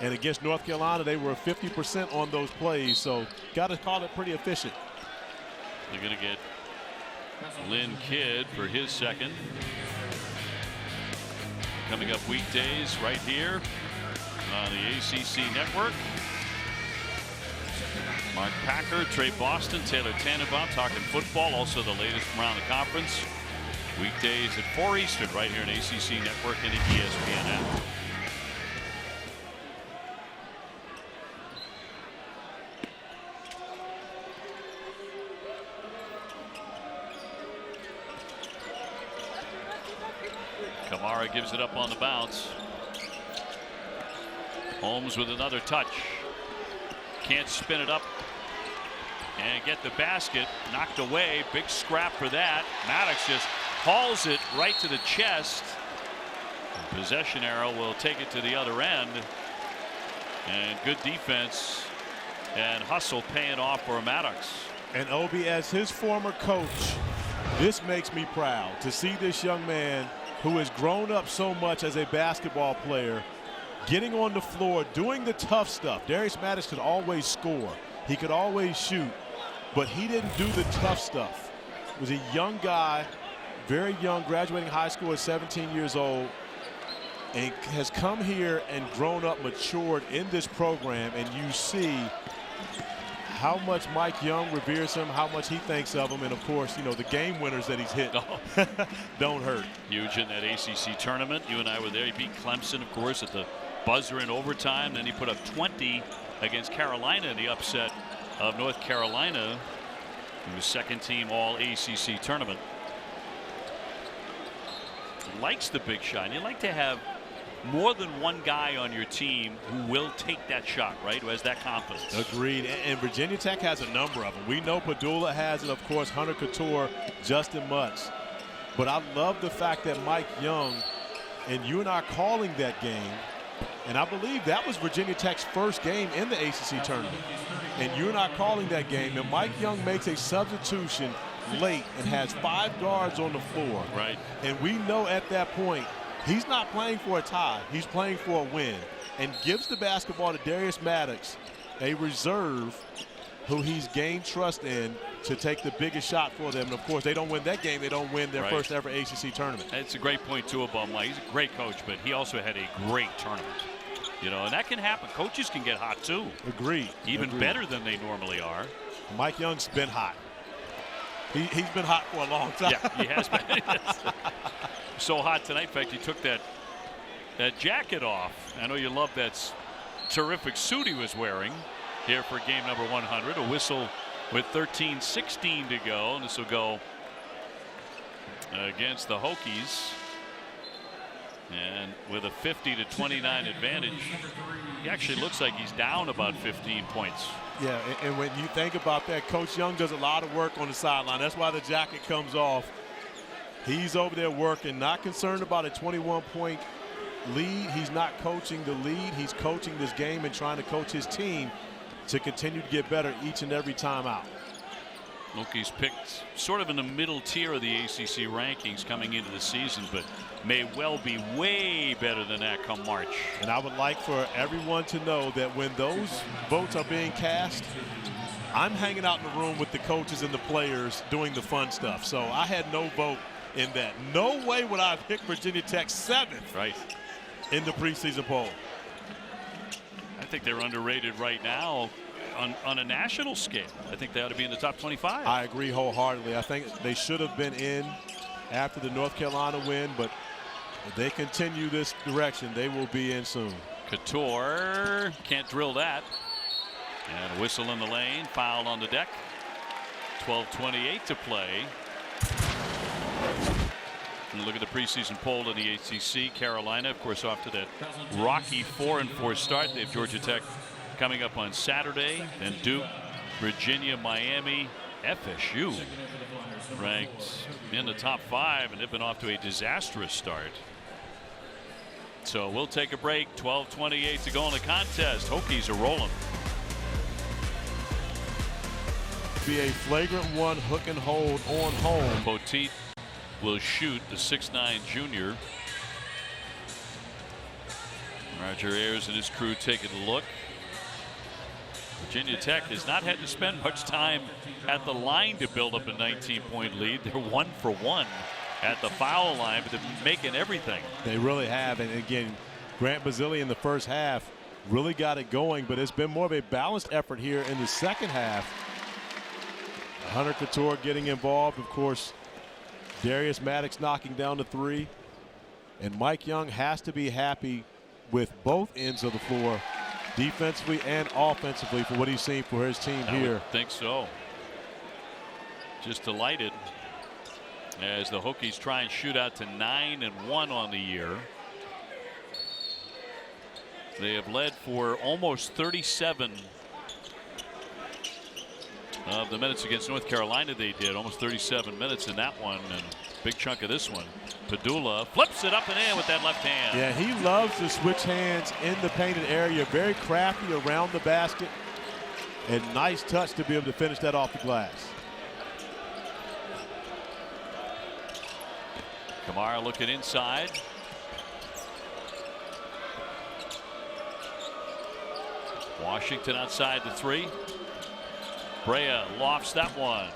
And against North Carolina, they were 50% on those plays. So got to call it pretty efficient. They're going to get Lynn Kidd for his second. Coming up weekdays right here on the ACC network. Mark Packer, Trey Boston, Taylor Tannenbaum talking football. Also the latest from around the conference. Weekdays at 4 Eastern right here on ACC network and at ESPN app. Kamara gives it up on the bounce. Holmes with another touch. Can't spin it up and get the basket. Knocked away. Big scrap for that. Maddox just hauls it right to the chest. The possession arrow will take it to the other end. And good defense and hustle paying off for Maddox. And Obi, as his former coach, this makes me proud to see this young man who has grown up so much as a basketball player, getting on the floor, doing the tough stuff. Darius Maddox could always score. He could always shoot, but he didn't do the tough stuff. He was a young guy, very young, graduating high school at 17 years old, and has come here and grown up, matured in this program, and you see how much Mike Young reveres him, how much he thinks of him, and of course, you know, the game winners that he's hit don't hurt. Huge in that ACC tournament. You and I were there. He beat Clemson, of course, at the buzzer in overtime. Then he put up 20 against Carolina in the upset of North Carolina. He was second team all ACC tournament. Likes the big shot. You like to have more than one guy on your team who will take that shot, right? Who has that confidence. Agreed. And Virginia Tech has a number of them. We know Pedulla has it, of course, Hunter Couture, Justin Mutz. But I love the fact that Mike Young and you and I calling that game, and I believe that was Virginia Tech's first game in the ACC tournament. And you and I calling that game, and Mike Young makes a substitution late and has 5 guards on the floor. Right. And we know at that point, he's not playing for a tie. He's playing for a win, and gives the basketball to Darius Maddox a reserve who he's gained trust in to take the biggest shot for them. And of course, they don't win that game, they don't win their first ever ACC tournament. That's a great point too about Mike. He's a great coach, but he also had a great tournament. You know, and that can happen. Coaches can get hot too. Agreed. Even better than they normally are. Mike Young's been hot. He's been hot for a long time. Yeah, he has been. So hot tonight. In fact, he took that jacket off. I know you love that terrific suit he was wearing here for game number 100. A whistle with 13:16 to go, and this will go against the Hokies. And with a 50-29 advantage, he actually looks like he's down about 15 points. Yeah, and when you think about that, Coach Young does a lot of work on the sideline. That's why the jacket comes off. He's over there working, not concerned about a 21-point lead. He's not coaching the lead. He's coaching this game and trying to coach his team to continue to get better each and every time out. Hokies picked sort of in the middle tier of the ACC rankings coming into the season, but may well be way better than that come March. And I would like for everyone to know that when those votes are being cast, I'm hanging out in the room with the coaches and the players doing the fun stuff. So I had no vote in that. No way would I have picked Virginia Tech 7th in the preseason poll. I think they're underrated right now on a national scale. I think they ought to be in the top 25. I agree wholeheartedly. I think they should have been in after the North Carolina win, but if they continue this direction, they will be in soon. Couture can't drill that. And a whistle in the lane, foul on the deck. 12:28 to play. And look at the preseason poll in the ACC. Carolina, of course, off to that rocky 4-4 start. They have Georgia Tech coming up on Saturday. Then Duke, Virginia, Miami, FSU ranked in the top 5, and they've been off to a disastrous start. So we'll take a break. 12:28 to go in the contest. Hokies are rolling. Be a flagrant one, hook and hold on home. Poteet will shoot, the 6'9" junior. Roger Ayers and his crew taking a look. Virginia Tech has not had to spend much time at the line to build up a 19-point lead. They're 1 for 1 at the foul line, but they're making everything. They really have. And again, Grant Basile in the first half really got it going, but it's been more of a balanced effort here in the second half. Hunter Couture getting involved, of course. Darius Maddox knocking down the 3. And Mike Young has to be happy with both ends of the floor, defensively and offensively, for what he's seen for his team here. I think so. Just delighted as the Hokies try and shoot out to 9-1 on the year. They have led for almost 37 of the minutes against North Carolina. They did almost 37 minutes in that one, and big chunk of this one. Pedulla flips it up and in with that left hand. Yeah, he loves to switch hands in the painted area. Very crafty around the basket, and nice touch to be able to finish that off the glass. Kamara looking inside. Washington outside the 3. Brea lofts that one.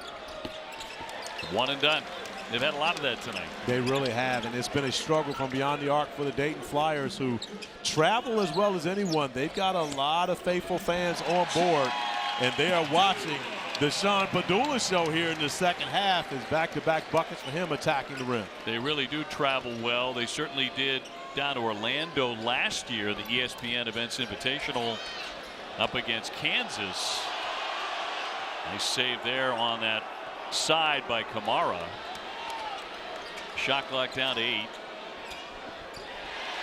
One and done. They've had a lot of that tonight. They really have, and it's been a struggle from beyond the arc for the Dayton Flyers, who travel as well as anyone. They've got a lot of faithful fans on board, and they are watching the Sean Pedulla show here in the second half as back-to-back buckets for him attacking the rim. They really do travel well. They certainly did down to Orlando last year, the ESPN Events Invitational up against Kansas. Nice save there on that side by Kamara. Shot clock down to 8.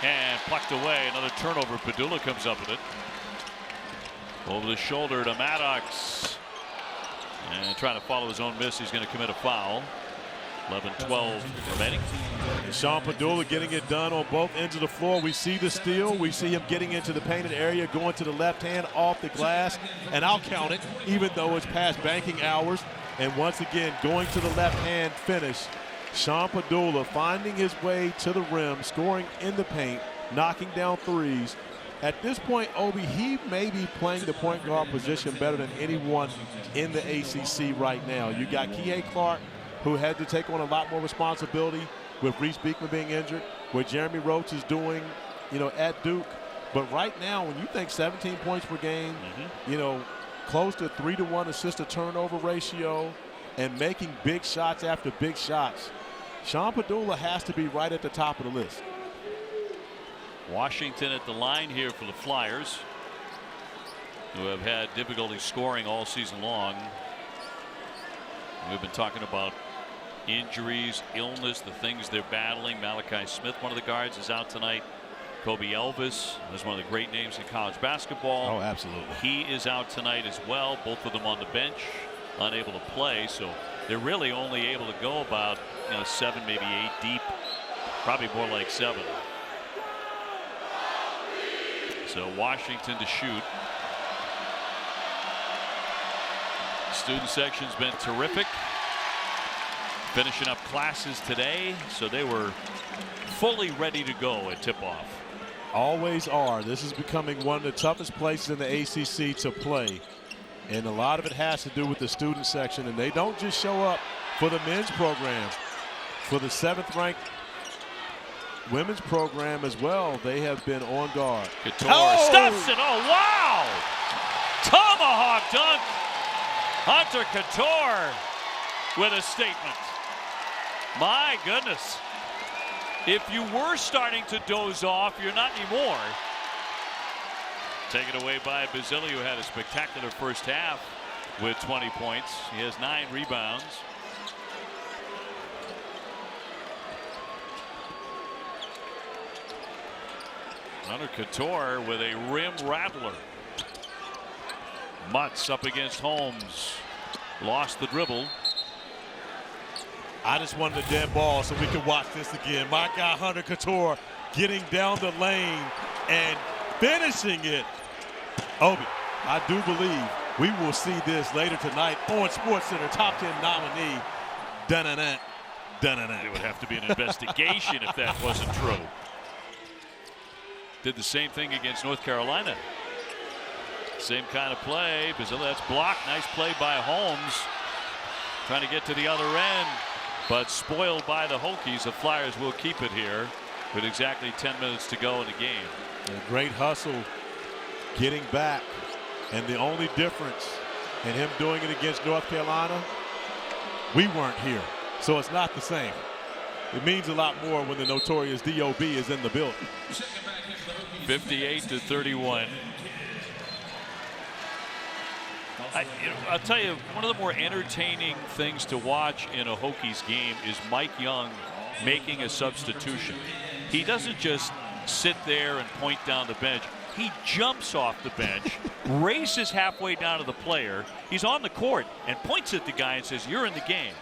And plucked away. Another turnover. Pedulla comes up with it. Over the shoulder to Maddox. And trying to follow his own miss. He's going to commit a foul. 11-12 remaining. And Sean Pedulla getting it done on both ends of the floor. We see the steal. We see him getting into the painted area, going to the left hand off the glass. And I'll count it, even though it's past banking hours. And once again, going to the left hand finish. Sean Pedulla finding his way to the rim, scoring in the paint, knocking down threes. at this point, Obi, he may be playing the point guard position better than anyone in the ACC right now. You got Kihei Clark, who had to take on a lot more responsibility with Reese Beekman being injured, what Jeremy Roach is doing, at Duke. But right now, when you think 17 points per game, close to 3-to-1 assist-to-turnover ratio, and making big shots after big shots, Sean Pedulla has to be right at the top of the list. Washington at the line here for the Flyers, who have had difficulty scoring all season long. We've been talking about injuries, illness, the things they're battling. Malachi Smith, one of the guards, is out tonight. Kobe Elvis is one of the great names in college basketball. Oh, absolutely. He is out tonight as well. Both of them on the bench, unable to play. So they're really only able to go about 7, maybe 8 deep. Probably more like 7. So Washington to shoot. Student section's been terrific. Finishing up classes today, so they were fully ready to go at tip-off. Always are. This is becoming one of the toughest places in the ACC to play. And a lot of it has to do with the student section. And they don't just show up for the men's program. For the 7th-ranked women's program as well, they have been on guard. Couture stuffs it. Oh, wow! Tomahawk dunk. Hunter Couture with a statement. My goodness. If you were starting to doze off, you're not anymore. Taken away by Basile, who had a spectacular first half with 20 points. He has 9 rebounds. Hunter Couture with a rim rattler. Mutz up against Holmes. Lost the dribble. I just wanted a dead ball so we could watch this again. My guy Hunter Couture getting down the lane and finishing it. Obi, I do believe we will see this later tonight on SportsCenter Top 10 nominee. Dun-dun-dun, dun-dun-dun. It would have to be an investigation if that wasn't true. Did the same thing against North Carolina. Same kind of play. Basile, that's blocked. Nice play by Holmes. Trying to get to the other end, but spoiled by the Hokies. The Flyers will keep it here with exactly 10 minutes to go in the game. A great hustle getting back, and the only difference in him doing it against North Carolina, we weren't here, so it's not the same. It means a lot more when the notorious DOB is in the building. 58-31. I'll tell you, one of the more entertaining things to watch in a Hokies game is Mike Young making a substitution. He doesn't just sit there and point down the bench. He jumps off the bench, races halfway down to the player. He's on the court and points at the guy and says, "You're in the game."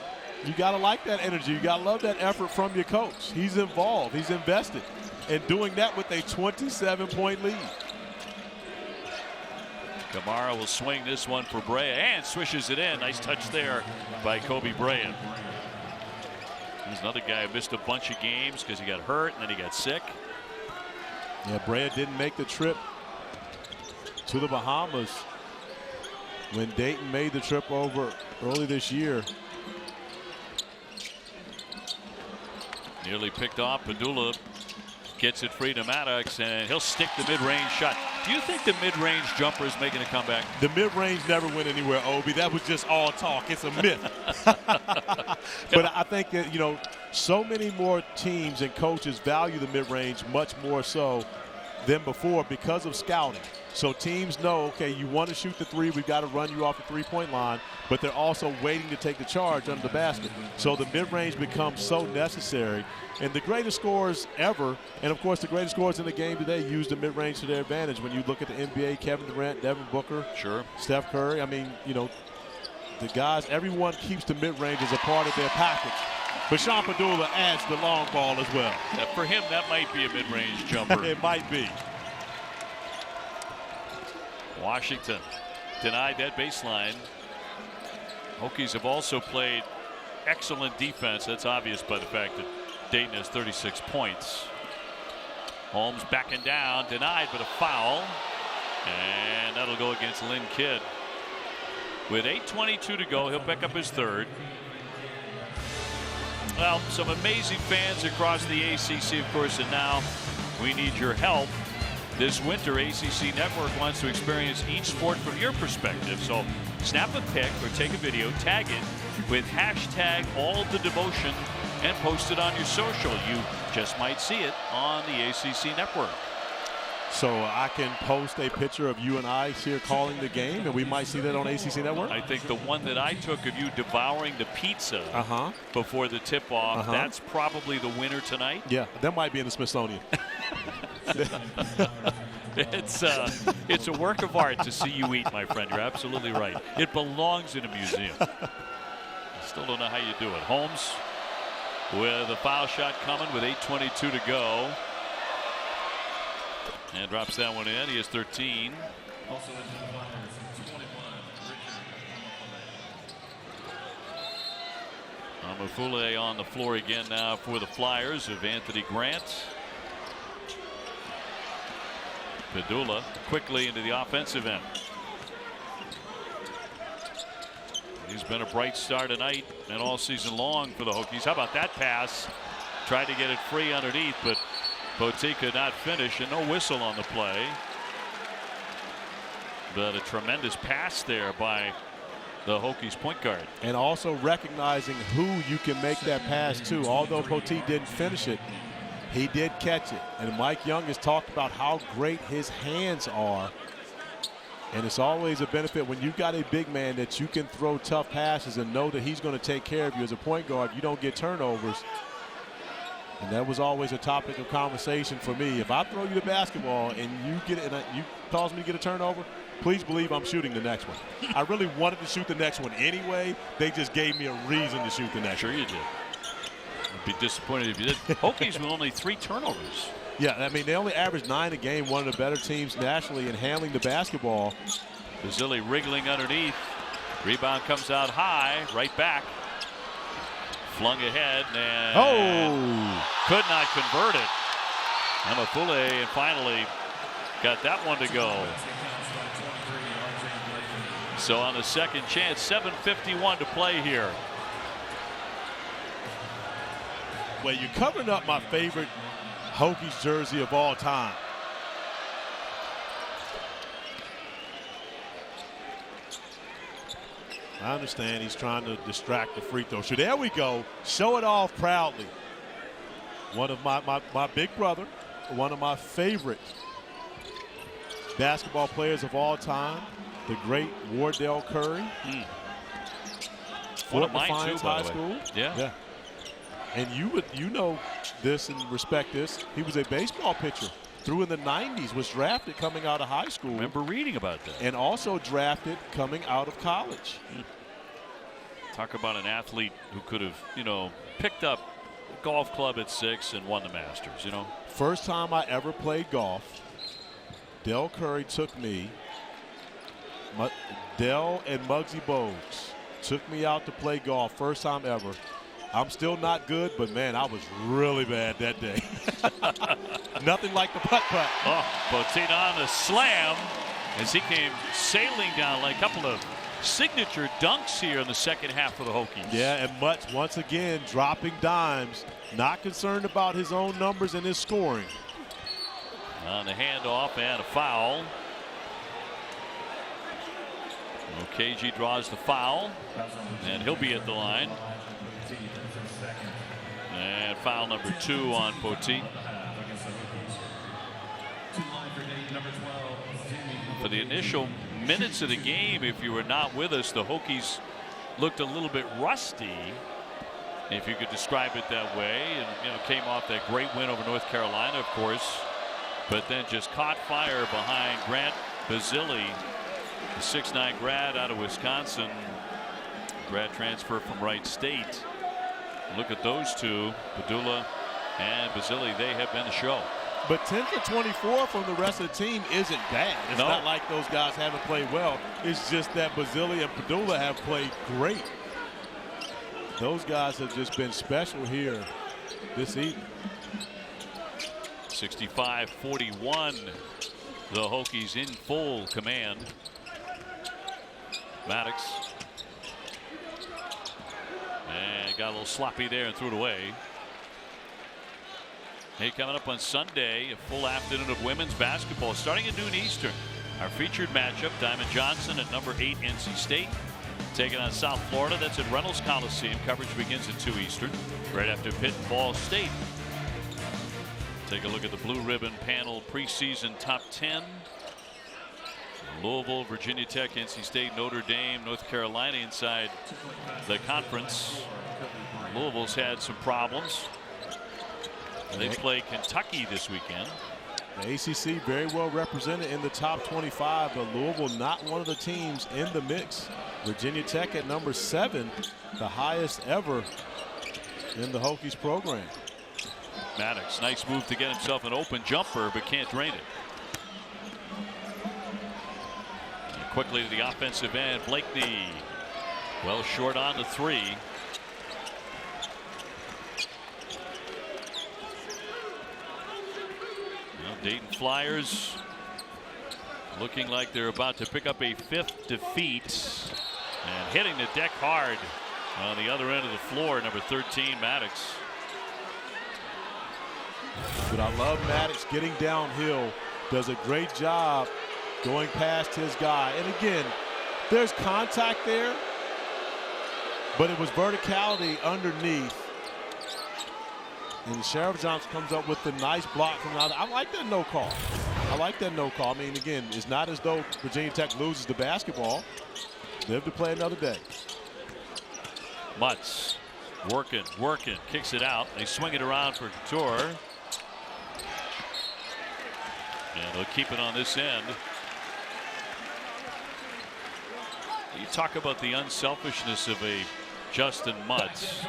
You got to like that energy. You got to love that effort from your coach. He's involved. He's invested. And doing that with a 27-point lead. Kamara will swing this one for Brea and swishes it in. Nice touch there by Kobe Bryant. He's another guy who missed a bunch of games because he got hurt and then he got sick. Yeah, Brea didn't make the trip to the Bahamas when Dayton made the trip over early this year. Nearly picked off. Pedulla gets it free to Maddox, and he'll stick the mid-range shot. Do you think the mid-range jumper is making a comeback? The mid-range never went anywhere, Obi. That was just all talk. It's a myth. But I think that, so many more teams and coaches value the mid-range much more so than before because of scouting. So teams know, okay, you want to shoot the three, we've got to run you off the three-point line, but they're also waiting to take the charge under the basket. So the mid-range becomes so necessary. And the greatest scorers ever, and of course the greatest scorers in the game today, use the mid-range to their advantage. When you look at the NBA, Kevin Durant, Devin Booker, sure, Steph Curry, I mean, the guys, everyone keeps the mid-range as a part of their package. But Sean Pedulla adds the long ball as well. For him, that might be a mid-range jumper. It might be. Washington denied that baseline. Hokies have also played excellent defense. That's obvious by the fact that Dayton has 36 points. Holmes backing down, denied, but a foul. And that'll go against Lynn Kidd. With 8:22 to go, he'll pick up his third. Well, some amazing fans across the ACC, of course, and now we need your help. This winter, ACC Network wants to experience each sport from your perspective. So snap a pic or take a video, tag it with hashtag #AllTheDevotion, and post it on your social. You just might see it on the ACC Network. So I can post a picture of you and I here calling the game, and we might see that on ACC Network? I think the one that I took of you devouring the pizza before the tip-off, that's probably the winner tonight. Yeah, that might be in the Smithsonian. It's a work of art to see you eat, my friend. You're absolutely right. It belongs in a museum. I still don't know how you do it. Holmes with a foul shot coming with 8:22 to go. And drops that one in. He has 13. Mafule on the floor again now for the Flyers of Anthony Grant. Pedulla quickly into the offensive end. He's been a bright star tonight and all season long for the Hokies. How about that pass? Tried to get it free underneath, but Poteet could not finish, and no whistle on the play. But a tremendous pass there by the Hokies point guard. And also recognizing who you can make that pass to. Although Poteet didn't finish it, he did catch it. And Mike Young has talked about how great his hands are. And it's always a benefit when you've got a big man that you can throw tough passes and know that he's going to take care of you as a point guard. You don't get turnovers. And that was always a topic of conversation for me. If I throw you the basketball and you get it, and you cause me to get a turnover, please believe I'm shooting the next one. I really wanted to shoot the next one anyway. They just gave me a reason to shoot the next one. Sure you did. I'd be disappointed if you did. Hokies with only 3 turnovers. Yeah, I mean, they only averaged 9 a game, one of the better teams nationally in handling the basketball. Basile wriggling underneath. Rebound comes out high, right back. Flung ahead and could not convert it. Mafule and finally got that one to go. So on the second chance, 7:51 to play here. Well, you're covering up my favorite Hokies jersey of all time. I understand he's trying to distract the free throw. So there we go. Show it off proudly. One of my big brother, one of my favorite basketball players of all time, the great Wardell Curry. One of mine too, by High the School. way. Yeah. And you know this and respect this. He was a baseball pitcher. Through in the 90s, was drafted coming out of high school. Remember reading about that. And also drafted coming out of college. Talk about an athlete who could have, picked up a golf club at 6 and won the Masters, First time I ever played golf, Del Curry took me. Del and Muggsy Bogues took me out to play golf. First time ever. I'm still not good, but man, I was really bad that day. Nothing like the putt-putt. Poteet on the slam as he came sailing down like a couple of signature dunks here in the second half for the Hokies. Yeah, and Mutz once again dropping dimes, not concerned about his own numbers and his scoring. On the handoff and a foul. KG draws the foul, and he'll be at the line. And foul number 2 on Poteet. For the initial minutes of the game, if you were not with us, the Hokies looked a little bit rusty, if you could describe it that way, and came off that great win over North Carolina, of course, but then just caught fire behind Grant Basile, the 6'9" grad out of Wisconsin, grad transfer from Wright State. Look at those two, Pedulla and Basile. They have been the show. But 10 for 24 from the rest of the team isn't bad. It's not like those guys haven't played well. It's just that Basile and Pedulla have played great. Those guys have just been special here this evening. 65-41. The Hokies in full command. Maddox. And got a little sloppy there and threw it away. Hey, coming up on Sunday, a full afternoon of women's basketball starting at noon Eastern. Our featured matchup, Diamond Johnson at number 8 NC State taking on South Florida. That's at Reynolds Coliseum. Coverage begins at 2 Eastern, right after Pitt and Ball State. Take a look at the blue ribbon panel preseason top 10. Louisville, Virginia Tech, NC State, Notre Dame, North Carolina inside the conference. Louisville's had some problems. They play Kentucky this weekend. The ACC very well represented in the top 25, but Louisville not one of the teams in the mix. Virginia Tech at number 7, the highest ever in the Hokies program. Maddox, nice move to get himself an open jumper, but can't drain it. And quickly to the offensive end, Blakeney. Well short on the 3. Dayton Flyers looking like they're about to pick up a 5th defeat, and hitting the deck hard on the other end of the floor, number 13 Maddox. But I love Maddox getting downhill, does a great job going past his guy. And again, there's contact there, but it was verticality underneath. And Sheriff Johnson comes up with the nice block from out. I like that no call. I like that no call. I mean, again, it's not as though Virginia Tech loses the basketball. Live to play another day. Mutz working, kicks it out. They swing it around for Couture. And they'll keep it on this end. You talk about the unselfishness of a Justin Mutz,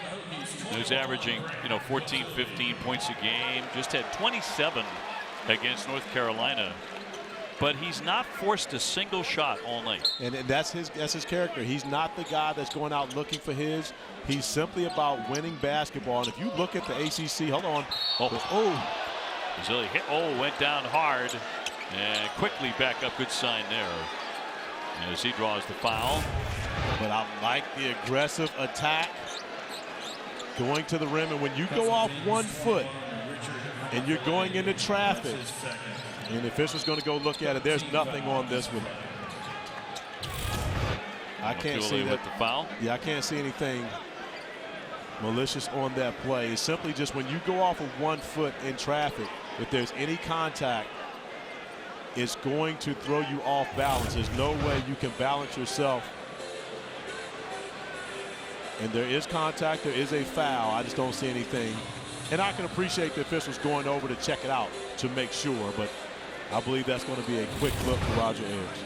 who's averaging 14, 15 points a game, just had 27 against North Carolina, but he's not forced a single shot all night. And that's his character. He's not the guy that's going out looking for his. He's simply about winning basketball. And if you look at the ACC, hold on. Basile hit. Went down hard and quickly back up. Good sign there as he draws the foul. But I like the aggressive attack going to the rim. And when you go off 1 foot and you're going into traffic, and the official's going to go look at it, there's nothing on this one. I can't see that. With the foul? Yeah, I can't see anything malicious on that play. It's simply just when you go off of 1 foot in traffic, if there's any contact, it's going to throw you off balance. There's no way you can balance yourself. And there is contact, there is a foul. I just don't see anything. And I can appreciate the officials going over to check it out to make sure, but I believe that's going to be a quick look for Roger Ayers.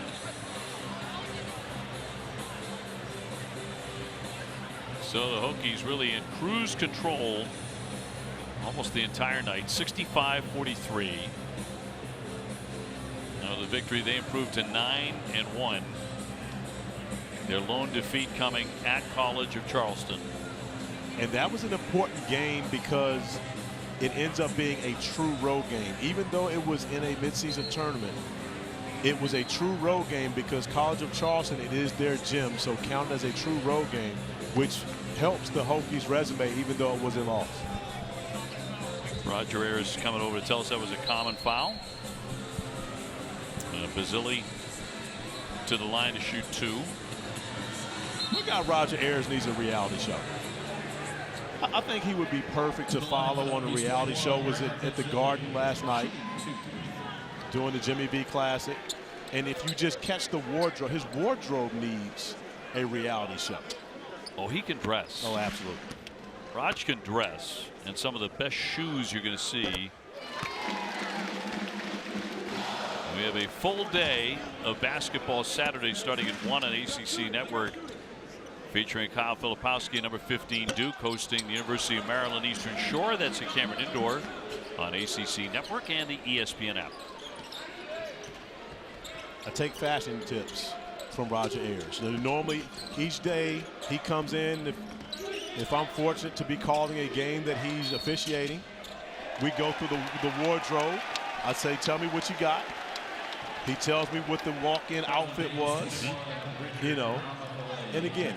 So the Hokies really in cruise control almost the entire night, 65-43. Now the victory, they improved to 9-1. Their lone defeat coming at College of Charleston. And that was an important game because it ends up being a true road game. Even though it was in a midseason tournament, it was a true road game because College of Charleston, it is their gym, so counted as a true road game, which helps the Hokies' resume even though it was a loss. Roger Ayers coming over to tell us that was a common foul. Basile to the line to shoot 2. Look how Roger Ayers needs a reality show. I think he would be perfect to follow on a reality show. Was at the Garden last night doing the Jimmy V Classic. And if you just catch the wardrobe, his wardrobe needs a reality show. Oh, he can dress. Oh, absolutely. Raj can dress, and some of the best shoes you're going to see. We have a full day of basketball Saturday starting at 1 on ACC Network, featuring Kyle Filipowski, number 15 Duke, hosting the University of Maryland Eastern Shore. That's at Cameron Indoor on ACC Network and the ESPN app. I take fashion tips from Roger Ayers. Normally, each day he comes in, if I'm fortunate to be calling a game that he's officiating, We go through the wardrobe. I say, tell me what you got. He tells me what the walk-in outfit was, you know. And again,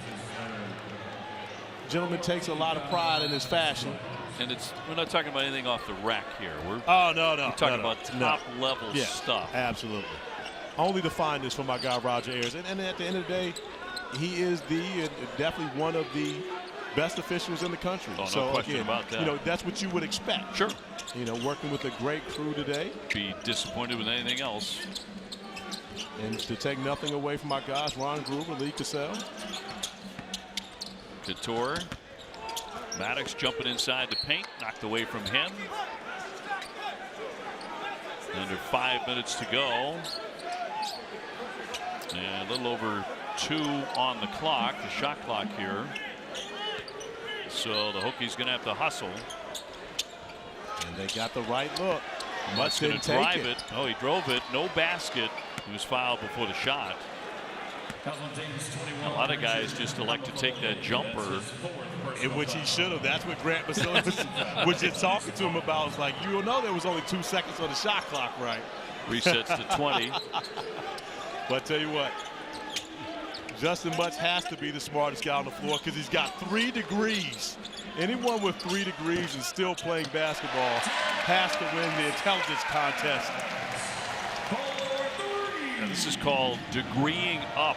gentleman takes a lot of pride in his fashion. And we're not talking about anything off the rack here. We're talking about top level stuff. Absolutely. Only the finest for my guy Roger Ayers. And at the end of the day, he is definitely one of the best officials in the country. Oh, no so question again, about that. You know, that's what you would expect. Sure. You know, working with a great crew today. Be disappointed with anything else. And to take nothing away from my guys, Ron Gruber, Lee Cassell. Couture. Maddox jumping inside the paint, knocked away from him. Under 5 minutes to go. And a little over 2 on the clock, the shot clock here. So the Hokies going to have to hustle. And they got the right look. Mutt's going to drive it. Oh, he drove it. No basket. He was fouled before the shot. A lot of guys just elect to take that jumper. In which he should have. That's what Grant Basile was just talking to him about. It's like, you know there was only 2 seconds on the shot clock, right? Resets to 20. But I tell you what, Justin Mutz has to be the smartest guy on the floor because he's got 3 degrees. Anyone with 3 degrees and still playing basketball has to win the intelligence contest. And this is called degreeing up,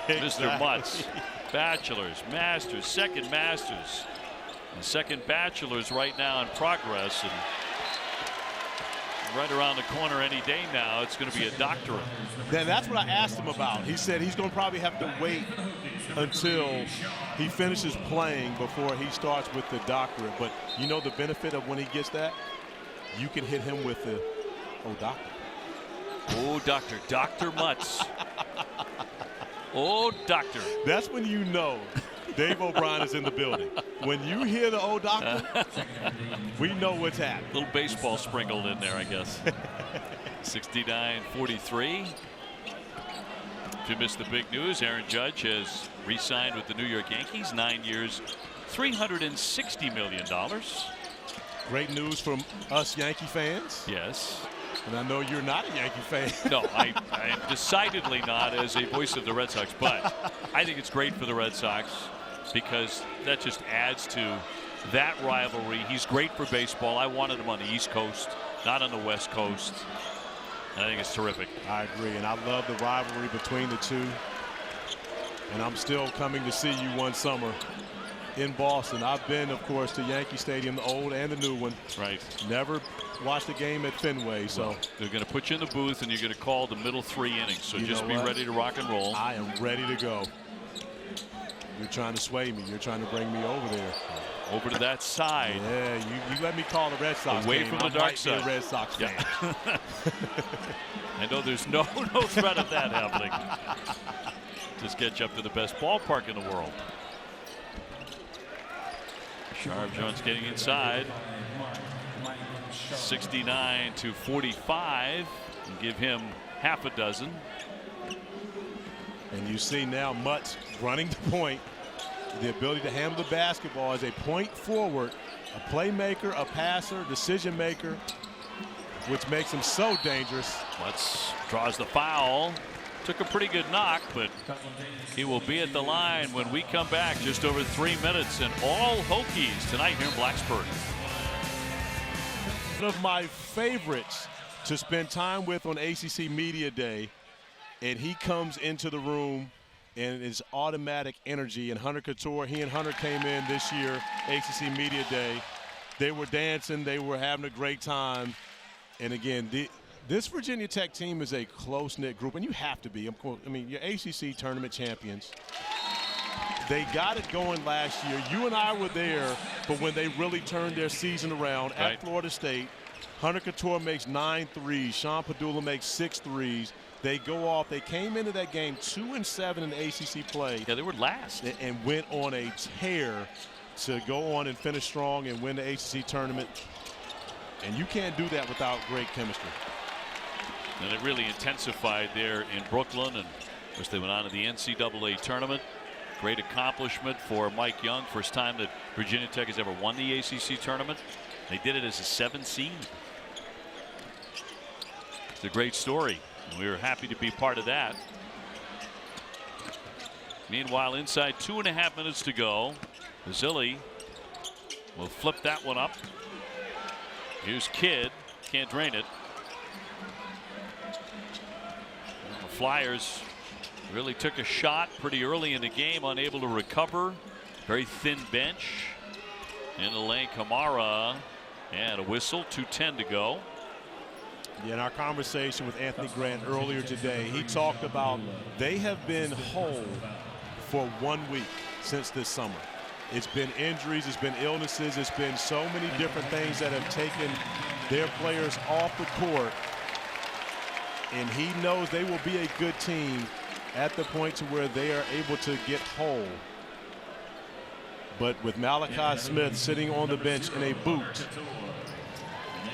Mr. Mutz. Bachelor's, master's, second master's, and second bachelor's right now in progress, and right around the corner any day now it's going to be a doctorate. Then that's what I asked him about. He said he's going to probably have to wait until he finishes playing before he starts with the doctorate. But you know the benefit of when he gets that, you can hit him with the doctor. Oh, Dr. Mutz. Oh, doctor. That's when you know Dave O'Brien is in the building. When you hear the "oh, doctor," we know what's happening. Little baseball sprinkled in there, I guess. 69-43. If you missed the big news, Aaron Judge has re-signed with the New York Yankees. 9 years, $360 million. Great news from us Yankee fans. Yes. And I know you're not a Yankee fan. No, I am decidedly not as a voice of the Red Sox, but I think it's great for the Red Sox because that just adds to that rivalry. He's great for baseball. I wanted him on the East Coast, not on the West Coast. And I think it's terrific. I agree, and I love the rivalry between the two. And I'm still coming to see you one summer in Boston. I've been, of course, to Yankee Stadium, the old and the new one. Right. Never watched a game at Fenway, so. Well, they're going to put you in the booth, and you're going to call the middle 3 innings. So just be ready to rock and roll. I am ready to go. You're trying to sway me. You're trying to bring me over there. Over to that side. Yeah, you let me call the Red Sox away game. from the dark side. I might be a Red Sox fan. I know there's no threat of that happening. Just get you up to the best ballpark in the world. Sharp Jones getting inside. 69-45, and give him half a dozen. And you see now Mutz running the point. The ability to handle the basketball as a point forward, a playmaker, a passer, decision maker, which makes him so dangerous. Mutz draws the foul. Took a pretty good knock, but he will be at the line when we come back. Just over 3 minutes, and all Hokies tonight here in Blacksburg. One of my favorites to spend time with on ACC Media Day, and he comes into the room and his automatic energy. And Hunter Couture, he and Hunter came in this year, ACC Media Day. They were dancing, they were having a great time. And again, this Virginia Tech team is a close-knit group, and you have to be. I mean, you're ACC tournament champions. They got it going last year. You and I were there for when they really turned their season around at Florida State. Hunter Couture makes 9 threes. Sean Pedulla makes 6 threes. They go off. They came into that game 2-7 in ACC play. Yeah, they were last. And went on a tear to go on and finish strong and win the ACC tournament. And you can't do that without great chemistry. And it really intensified there in Brooklyn, and of course they went on to the NCAA tournament. Great accomplishment for Mike Young. First time that Virginia Tech has ever won the ACC tournament. They did it as a 7 seed. It's a great story. We were happy to be part of that. Meanwhile, inside 2.5 minutes to go, Basile will flip that one up. Here's Kidd. Can't drain it. The Flyers really took a shot pretty early in the game, unable to recover. Very thin bench. In the lane, Kamara, and a whistle. 2:10 to go. Yeah, in our conversation with Anthony Grant earlier today, he talked about they have been whole for 1 week since this summer. It's been injuries, it's been illnesses, it's been so many different things that have taken their players off the court. And he knows they will be a good team at the point to where they are able to get whole. But with Malachi Smith sitting on the bench in a boot,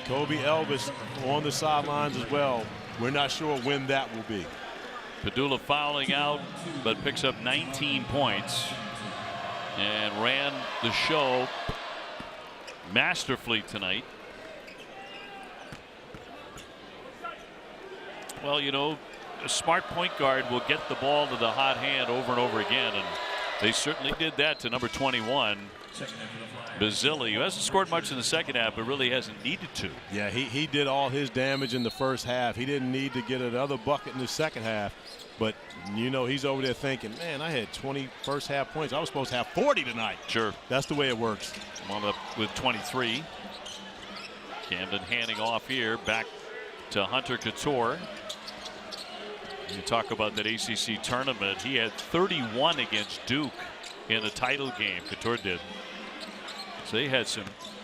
Kobe Elvis on the sidelines as well, we're not sure when that will be. Pedulla fouling out, but picks up 19 points and ran the show masterfully tonight. Well, you know, a smart point guard will get the ball to the hot hand over and over again, and they certainly did that to number 21, Basile, who hasn't scored much in the second half, but really hasn't needed to. Yeah, he did all his damage in the first half. He didn't need to get another bucket in the second half. But, you know, he's over there thinking, man, I had 20 first half points. I was supposed to have 40 tonight. Sure. That's the way it works. Wound up with 23. Camden handing off here. Back to Hunter Couture. You talk about that ACC tournament. He had 31 against Duke in the title game. Couture did. So they had some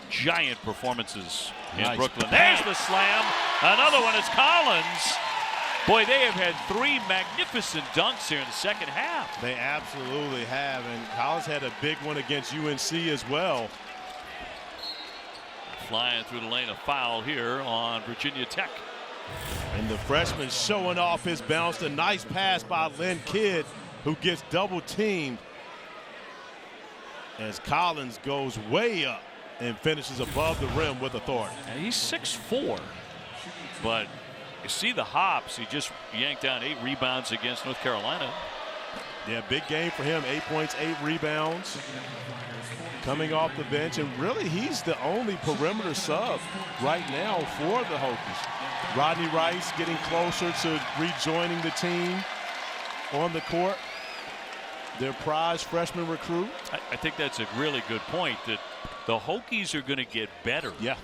giant performances in Brooklyn. There's the slam. Another one is Collins. Boy, they have had 3 magnificent dunks here in the second half. They absolutely have. And Collins had a big one against UNC as well. Flying through the lane, a foul here on Virginia Tech. And the freshman showing off his bounce. A nice pass by Lynn Kidd, who gets double teamed as Collins goes way up and finishes above the rim with authority. And he's 6'4", but you see the hops. He just yanked down 8 rebounds against North Carolina. Yeah, big game for him. 8 points, 8 rebounds. Coming off the bench, and really he's the only perimeter sub right now for the Hokies. Rodney Rice getting closer to rejoining the team on the court. Their prize freshman recruit. I think that's a really good point, that the Hokies are going to get better. Yeah.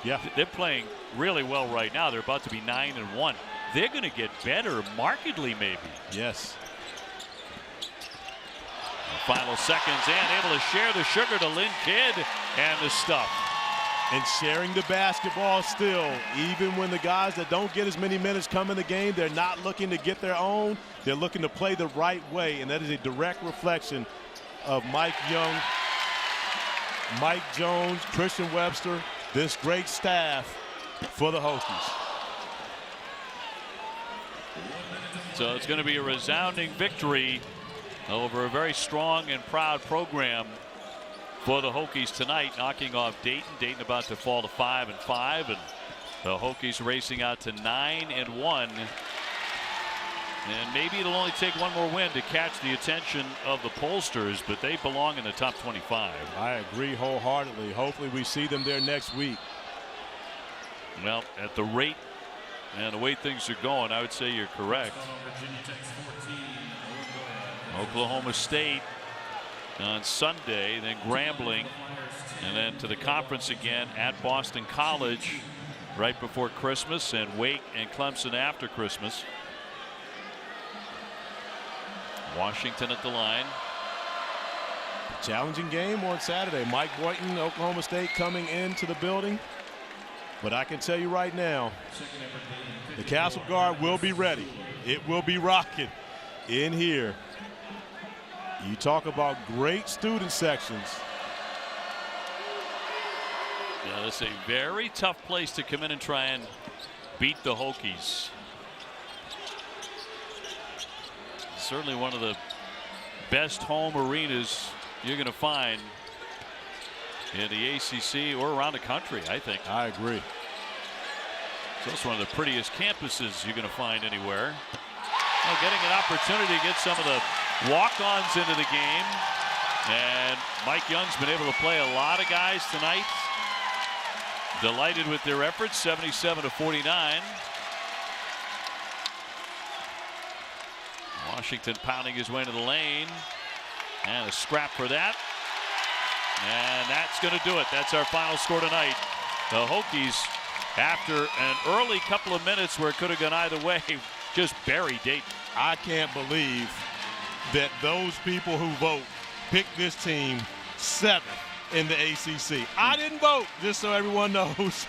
Yeah. They're playing really well right now. They're about to be 9-1. They're going to get better markedly, maybe. Yes. Final seconds, and able to share the sugar to Lynn Kidd and the stuff. And sharing the basketball still, even when the guys that don't get as many minutes come in the game, they're not looking to get their own. They're looking to play the right way, and that is a direct reflection of Mike Young, Mike Jones, Christian Webster, this great staff for the Hokies. So it's going to be a resounding victory over a very strong and proud program for the Hokies tonight, knocking off Dayton. Dayton about to fall to 5-5, and the Hokies racing out to 9-1. And maybe it'll only take one more win to catch the attention of the pollsters, but they belong in the top 25. I agree wholeheartedly. Hopefully we see them there next week. Well, at the rate and the way things are going, I would say you're correct. Oklahoma State on Sunday, then Grambling, and then to the conference again at Boston College right before Christmas, and Wake and Clemson after Christmas. Washington at the line. Challenging game on Saturday. Mike Boynton, Oklahoma State, coming into the building. But I can tell you right now, the Castle Guard will be ready. It will be rocking in here. You talk about great student sections. Yeah, this is a very tough place to come in and try and beat the Hokies. Certainly one of the best home arenas you're going to find in the ACC or around the country, I think. I agree. It's also one of the prettiest campuses you're going to find anywhere. Well, getting an opportunity to get some of the walk-ons into the game. And Mike Young's been able to play a lot of guys tonight. Delighted with their efforts, 77-49. Washington pounding his way into the lane. And a scrap for that. And that's going to do it. That's our final score tonight. The Hokies, after an early couple of minutes where it could have gone either way, just buried Dayton. I can't believe that those people who vote picked this team 7th in the ACC. I didn't vote, just so everyone knows.